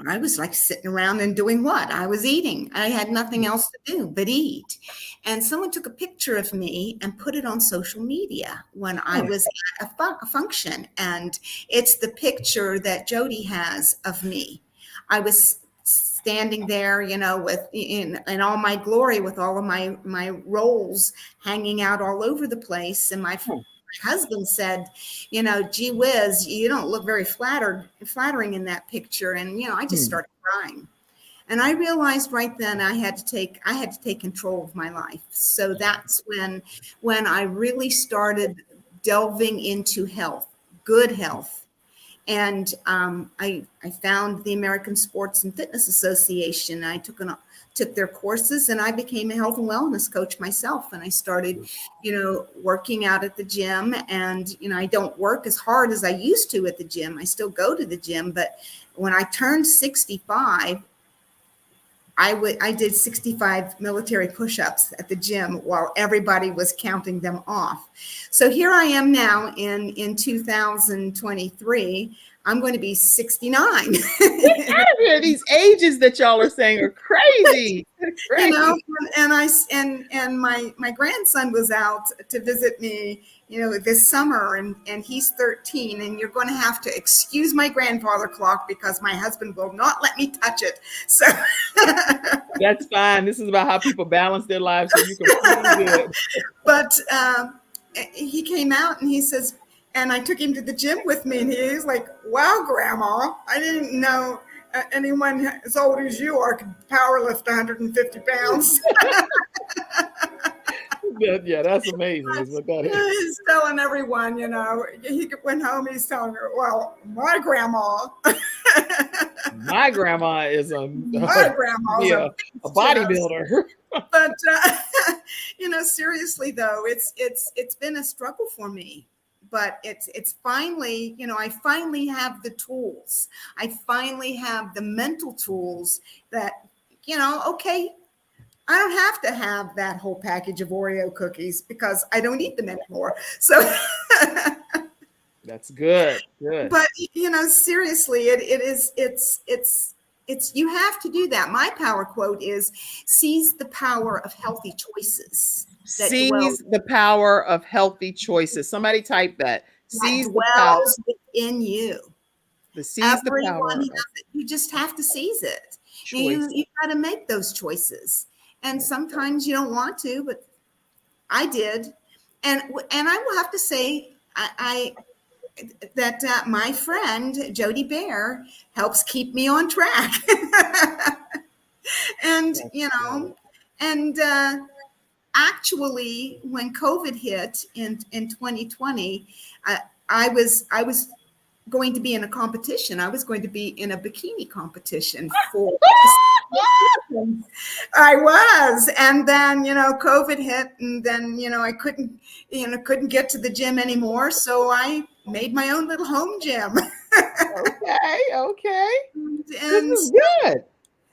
I was sitting around and doing what? I was eating. I had nothing else to do but eat. And someone took a picture of me and put it on social media when I was at a function. And it's the picture that Jody has of me. I was standing there, with in all my glory, with all of my rolls hanging out all over the place. And my husband said, gee whiz, you don't look very flattering in that picture. And, I just started crying. And I realized right then I had to take control of my life. So that's when I really started delving into health, good health. And I found the American Sports and Fitness Association. I took their courses, and I became a health and wellness coach myself. And I started, working out at the gym. And, I don't work as hard as I used to at the gym. I still go to the gym. But when I turned 65, I did 65 military push-ups at the gym while everybody was counting them off. So here I am now in 2023. I'm going to be 69. Get out of here. These ages that y'all are saying are crazy. Crazy. And my grandson was out to visit me, this summer, and he's 13, and you're going to have to excuse my grandfather clock because my husband will not let me touch it. So that's fine. This is about how people balance their lives, so you can do it. But he came out and he says, and I took him to the gym with me, and he's like, "Wow, Grandma, I didn't know anyone as old as you are could power lift 150 pounds." Yeah, that's amazing. Is what that is. He's telling everyone, he went home, he's telling her, "Well, my grandma." My grandma is a bodybuilder. But seriously though, it's been a struggle for me. But it's finally, I finally have the tools. I finally have the mental tools that, okay, I don't have to have that whole package of Oreo cookies because I don't eat them anymore. So that's good. Good. But seriously, it's you have to do that. My power quote is seize the power of healthy choices. Seize the power of healthy choices. Somebody type that. Seize the power within you. Seize the power. You just have to seize it. You got to make those choices. And sometimes you don't want to, but I did. And I will have to say, that my friend Dee Baer helps keep me on track. And actually, when COVID hit in 2020, I was going to be in a competition. I was going to be in a bikini competition for. I was, and then COVID hit, and then I couldn't get to the gym anymore. So I made my own little home gym. Okay. And this is good.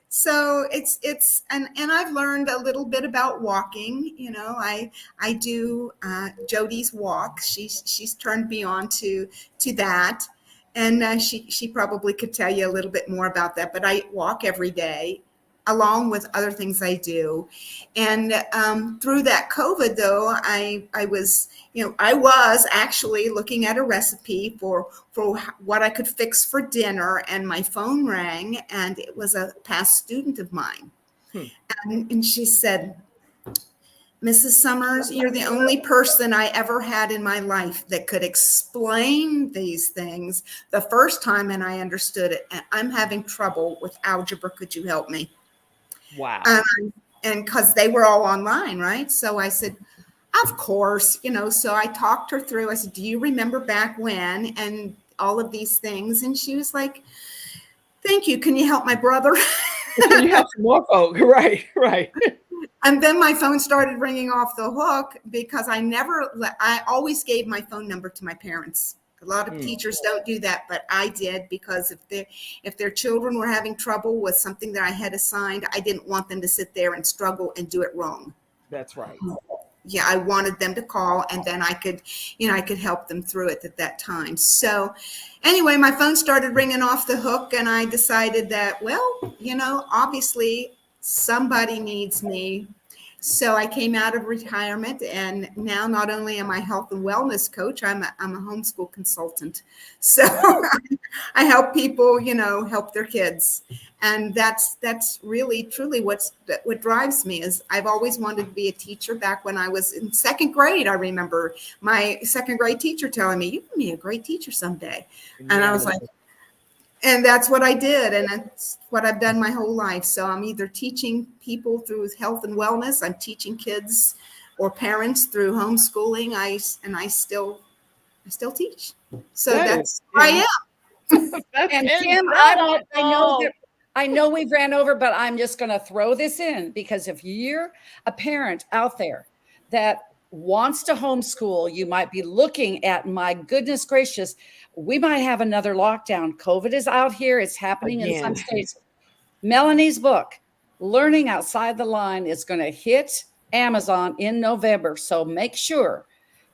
So it's and I've learned a little bit about walking. I do Jody's walk. She's turned me on to that, and she probably could tell you a little bit more about that. But I walk every day, along with other things I do. And through that COVID, though, I was actually looking at a recipe for what I could fix for dinner, and my phone rang, and it was a past student of mine. And she said, "Mrs. Summers, you're the only person I ever had in my life that could explain these things the first time, and I understood it. And I'm having trouble with algebra. Could you help me?" Wow. And because they were all online, right? So I said, "Of course," so I talked her through. I said, "Do you remember back when?" And all of these things. And she was like, "Thank you. Can you help my brother?" Can you help some more folk? Right. And then my phone started ringing off the hook because I always gave my phone number to my parents. A lot of teachers don't do that, but I did, because if their children were having trouble with something that I had assigned, I didn't want them to sit there and struggle and do it wrong. That's right. Yeah, I wanted them to call, and then I could help them through it at that time. So anyway, my phone started ringing off the hook, and I decided that, well, obviously somebody needs me. So I came out of retirement, and now not only am I health and wellness coach, I'm a homeschool consultant. So I help people, help their kids. And that's really, truly what drives me. Is I've always wanted to be a teacher. Back when I was in second grade, I remember my second grade teacher telling me, "You can be a great teacher someday." And I was like, and that's what I did. And that's what I've done my whole life. So I'm either teaching people through health and wellness, I'm teaching kids or parents through homeschooling. I still teach. So that's who I am. That's And Kim, invaluable. I know we've ran over, but I'm just going to throw this in because if you're a parent out there that wants to homeschool, you might be looking at, my goodness gracious, we might have another lockdown. COVID is out here. It's happening in some Again. states. Melanie's book, Learning Outside the Line, is going to hit Amazon in November. So make sure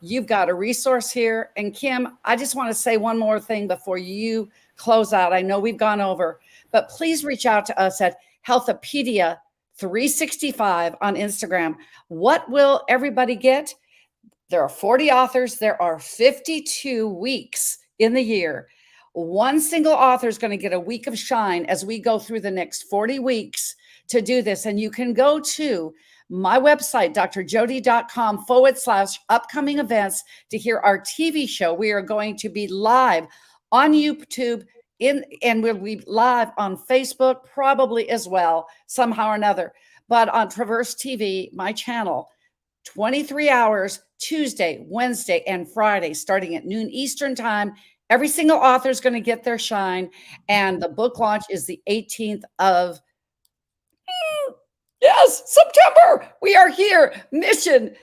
you've got a resource here. And Kim, I just want to say one more thing before you close out. I know we've gone over, but please reach out to us at Health-A-Pedia 365 on Instagram. What will everybody get? There are 40 authors. There are 52 weeks in the year. One single author is going to get a week of shine as we go through the next 40 weeks to do this. And you can go to my website, drjody.com/upcoming events to hear our TV show. We are going to be live on YouTube and we'll be live on Facebook probably as well, somehow or another. But on Traverse TV, my channel, 23 hours, Tuesday, Wednesday, and Friday, starting at noon Eastern time. Every single author is going to get their shine. And the book launch is the 18th of September. We are here. Mission,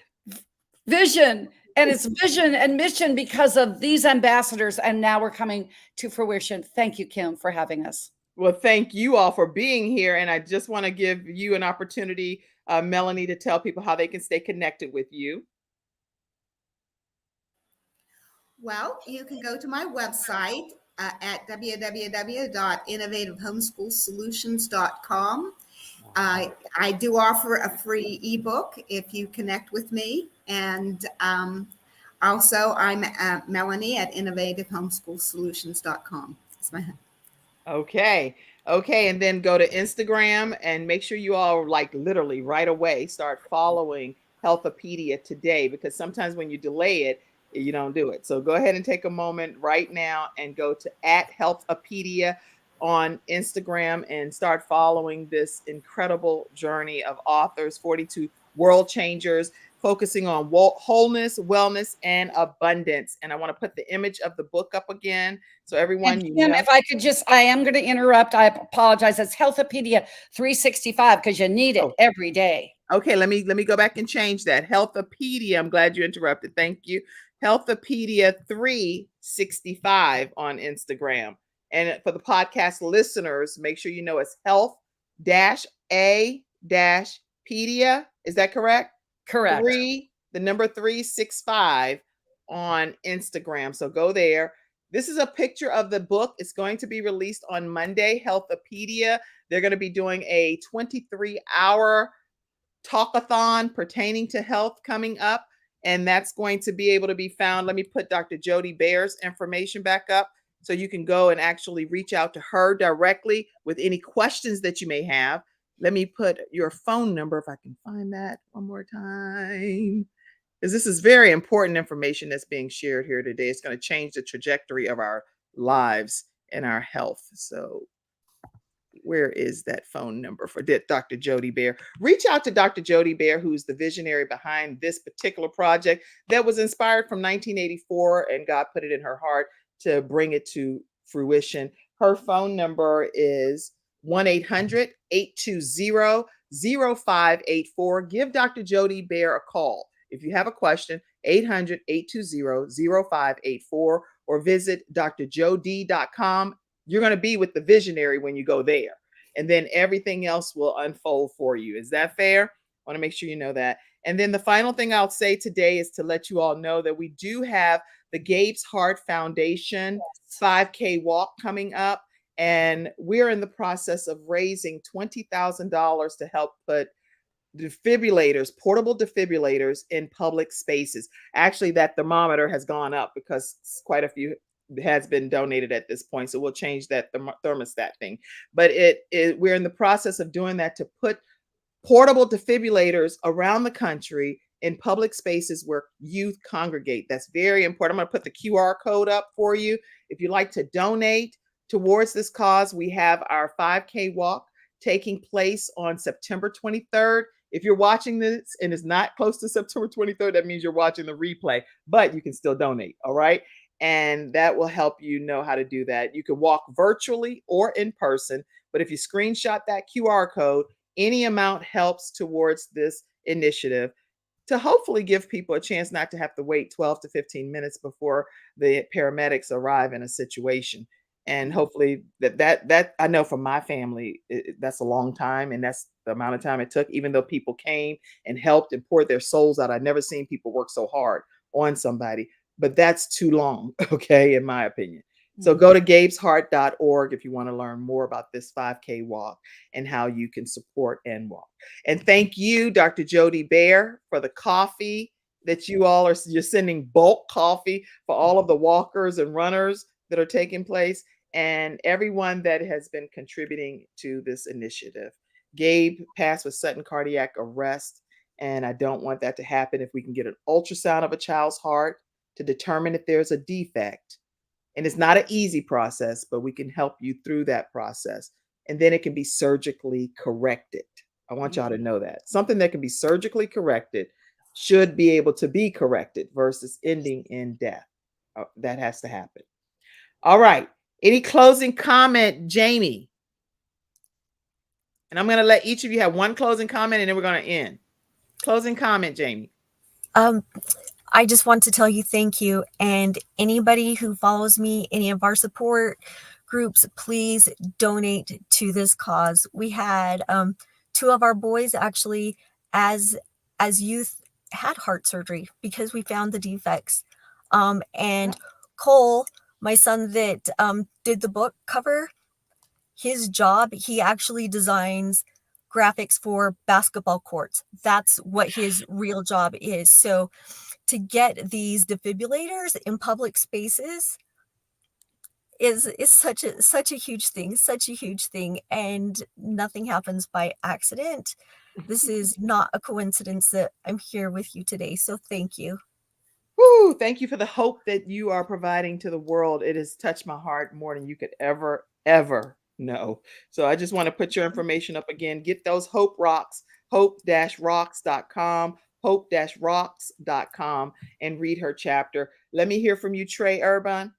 vision, and it's vision and mission because of these ambassadors. And now we're coming to fruition. Thank you, Kim, for having us. Well, thank you all for being here. And I just want to give you an opportunity, Melanie, to tell people how they can stay connected with you. Well, you can go to my website at www.innovativehomeschoolsolutions.com. I do offer a free ebook if you connect with me. And also, I'm Melanie at innovativehomeschoolsolutions.com. That's my Okay. And then go to Instagram and make sure you all, like, literally right away start following Health-A-Pedia today, because sometimes when you delay it, you don't do it. So go ahead and take a moment right now and go to @Health-A-Pedia on Instagram and start following this incredible journey of authors, 42 world changers, focusing on wholeness, wellness, and abundance. And I want to put the image of the book up again. So everyone, And Kim, if I could just, I am going to interrupt. I apologize. It's Health-A-Pedia 365 because you need it every day. Okay, let me go back and change that. Health-A-Pedia. I'm glad you interrupted. Thank you. Health-A-Pedia 365 on Instagram. And for the podcast listeners, make sure you know it's Health-A-Pedia. Is that correct? Correct. 365 on Instagram. So go there. This is a picture of the book. It's going to be released on Monday, Health-A-Pedia. They're going to be doing a 23-hour talkathon pertaining to health coming up. And that's going to be able to be found. Let me put Dr. Dee Baer's information back up so you can go and actually reach out to her directly with any questions that you may have. Let me put your phone number, if I can find that one more time, because this is very important information that's being shared here today. It's going to change the trajectory of our lives and our health. So where is that phone number for Dr. Dee Baer? Reach out to Dr. Dee Baer, who's the visionary behind this particular project that was inspired from 1984, and God put it in her heart to bring it to fruition. Her phone number is 1-800-820-0584. Give Dr. Dee Baer a call. If you have a question, 800-820-0584, or visit drjodee.com. You're going to be with the visionary when you go there, and then everything else will unfold for you. Is that fair? I want to make sure you know that. And then the final thing I'll say today is to let you all know that we do have the Gabe's Heart Foundation 5K walk coming up, and we're in the process of raising $20,000 to help put defibrillators, portable defibrillators, in public spaces. Actually, that thermometer has gone up because quite a few has been donated at this point. So we'll change that thermostat thing. But we're in the process of doing that to put portable defibrillators around the country in public spaces where youth congregate. That's very important. I'm going to put the QR code up for you. If you'd like to donate towards this cause, we have our 5K walk taking place on September 23rd. If you're watching this and it's not close to September 23rd, that means you're watching the replay, but you can still donate. All right. and that will help you know how to do that. You can walk virtually or in person, but if you screenshot that QR code, any amount helps towards this initiative to hopefully give people a chance not to have to wait 12 to 15 minutes before the paramedics arrive in a situation. And hopefully that I know from my family, that's a long time, and that's the amount of time it took, even though people came and helped and poured their souls out. I've never seen people work so hard on somebody, but that's too long, okay, in my opinion. So go to gabesheart.org if you want to learn more about this 5K walk and how you can support and walk. And thank you, Dr. Dee Baer, for the coffee that you're sending bulk coffee for all of the walkers and runners that are taking place, and everyone that has been contributing to this initiative. Gabe passed with sudden cardiac arrest, and I don't want that to happen. If we can get an ultrasound of a child's heart to determine if there's a defect, and it's not an easy process, but we can help you through that process. And then it can be surgically corrected. I want y'all to know that. Something that can be surgically corrected should be able to be corrected versus ending in death. That has to happen. All right. Any closing comment, Jamie? And I'm going to let each of you have one closing comment, and then we're going to end. Closing comment, Jamie. I just want to tell you thank you. And anybody who follows me, any of our support groups, please donate to this cause. We had 2 of our boys actually, as youth, had heart surgery because we found the defects. And Cole, my son that did the book cover, his job, he actually designs graphics for basketball courts. That's what his real job is. So to get these defibrillators in public spaces is such a huge thing, and nothing happens by accident. This is not a coincidence that I'm here with you today. So thank you. Woo, thank you for the hope that you are providing to the world. It has touched my heart more than you could ever know. So I just want to put your information up again. Get those hope rocks, hope-rocks.com, hope-rocks.com, and read her chapter. Let me hear from you, Trey Urban.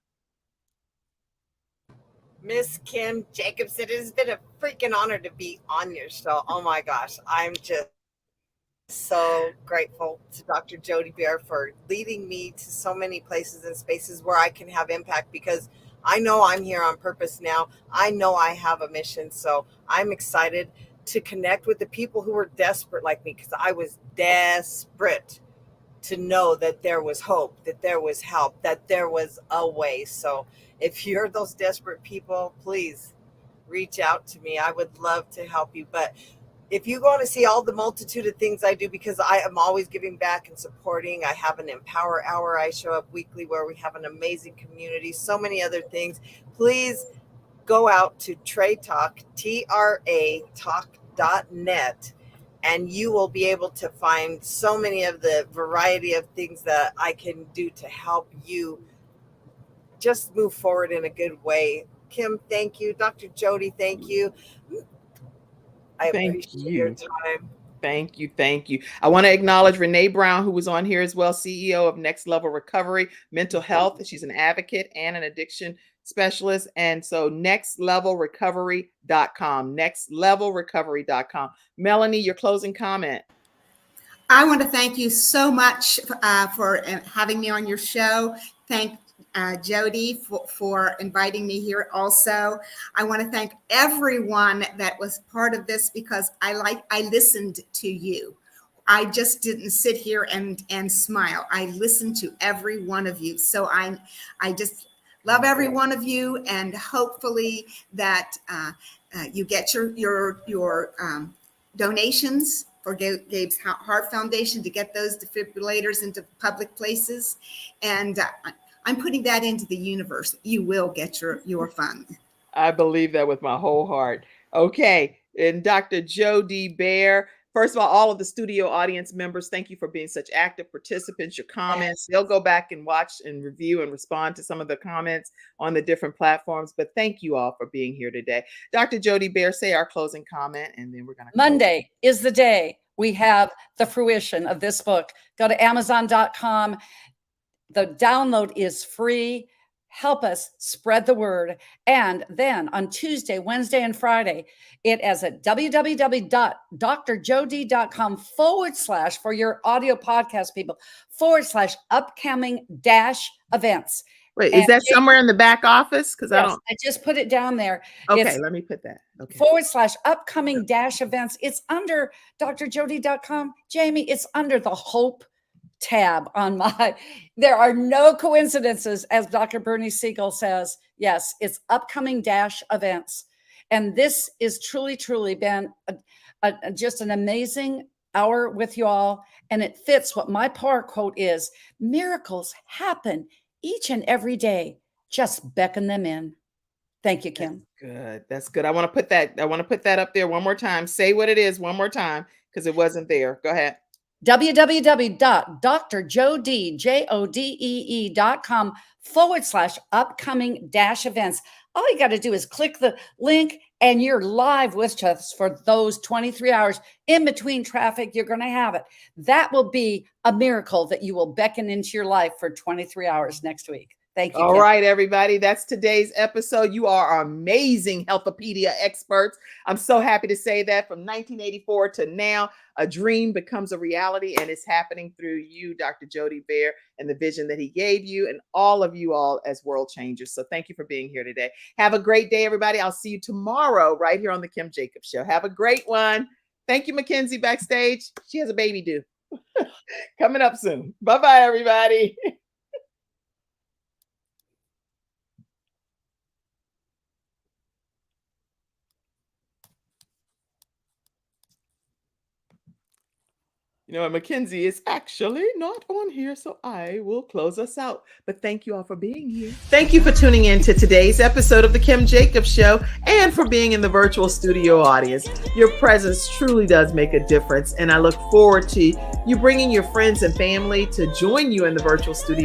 Miss Kim Jacobson, it has been a freaking honor to be on your show. Oh my gosh, I'm just so grateful to Dr. Dee Baer for leading me to so many places and spaces where I can have impact, because I know I'm here on purpose now. I know I have a mission. So I'm excited to connect with the people who were desperate like me, because I was desperate to know that there was hope, that there was help, that there was a way. So if you're those desperate people, please reach out to me. I would love to help you. But if you want to see all the multitude of things I do, because I am always giving back and supporting, I have an Empower Hour. I show up weekly where we have an amazing community, so many other things. Please go out to Trey Talk, TRA Talk.net, and you will be able to find so many of the variety of things that I can do to help you just move forward in a good way. Kim, thank you. Dr. Dee, thank you. I appreciate your time. Thank you. I want to acknowledge Renee Brown, who was on here as well, CEO of Next Level Recovery Mental Health. She's an advocate and an addiction specialist. And so nextlevelrecovery.com, nextlevelrecovery.com. Melanie, your closing comment. I want to thank you so much for having me on your show. Thank Jody for inviting me here also. I want to thank everyone that was part of this, because I listened to you. I just didn't sit here and smile. I listened to every one of you. So I just love every one of you, and hopefully that you get your donations for Gabe's Heart Foundation to get those defibrillators into public places. And I'm putting that into the universe. You will get your funds. I believe that with my whole heart. Okay. And Dr. Dee Baer, first of all of the studio audience members, thank you for being such active participants. Your comments, they'll go back and watch and review and respond to some of the comments on the different platforms. But thank you all for being here today. Dr. Dee Baer, say our closing comment, and then we're going to Monday is the day we have the fruition of this book. Go to Amazon.com. The download is free. Help us spread the word. And then on Tuesday, Wednesday, and Friday, it is at www.drjodie.com / for your audio podcast people / upcoming -events. Wait, And is that somewhere in the back office? Because I yes, don't. I just put it down there. Okay, It's let me put that. Okay. / upcoming -events. It's under drjodie.com. Jamie, it's under the Hope tab on my. There are no coincidences, as Dr. Bernie Siegel says. Yes, it's upcoming -events. And this is truly been just an amazing hour with you all. And it fits what my power quote is: miracles happen each and every day. Just beckon them in. Thank you, Kim. Good. That's good. I want to put that up there one more time. Say what it is one more time, because it wasn't there. Go ahead. www.drjodee.com / upcoming -events. All you got to do is click the link and you're live with us for those 23 hours in between traffic. You're going to have it. That will be a miracle that you will beckon into your life for 23 hours next week. Thank you. All Kim. right, everybody. That's today's episode. You are amazing Health-A-Pedia experts. I'm so happy to say that from 1984 to now, a dream becomes a reality, and it's happening through you, Dr. Dee Baer, and the vision that he gave you, and all of you all as world changers. So thank you for being here today. Have a great day, everybody. I'll see you tomorrow right here on the Kim Jacobs Show. Have a great one. Thank you, Mackenzie, backstage. She has a baby due. Coming up soon. Bye-bye, everybody. You know what, Mackenzie is actually not on here, so I will close us out. But thank you all for being here. Thank you for tuning in to today's episode of The Kim Jacobs Show and for being in the virtual studio audience. Your presence truly does make a difference, and I look forward to you bringing your friends and family to join you in the virtual studio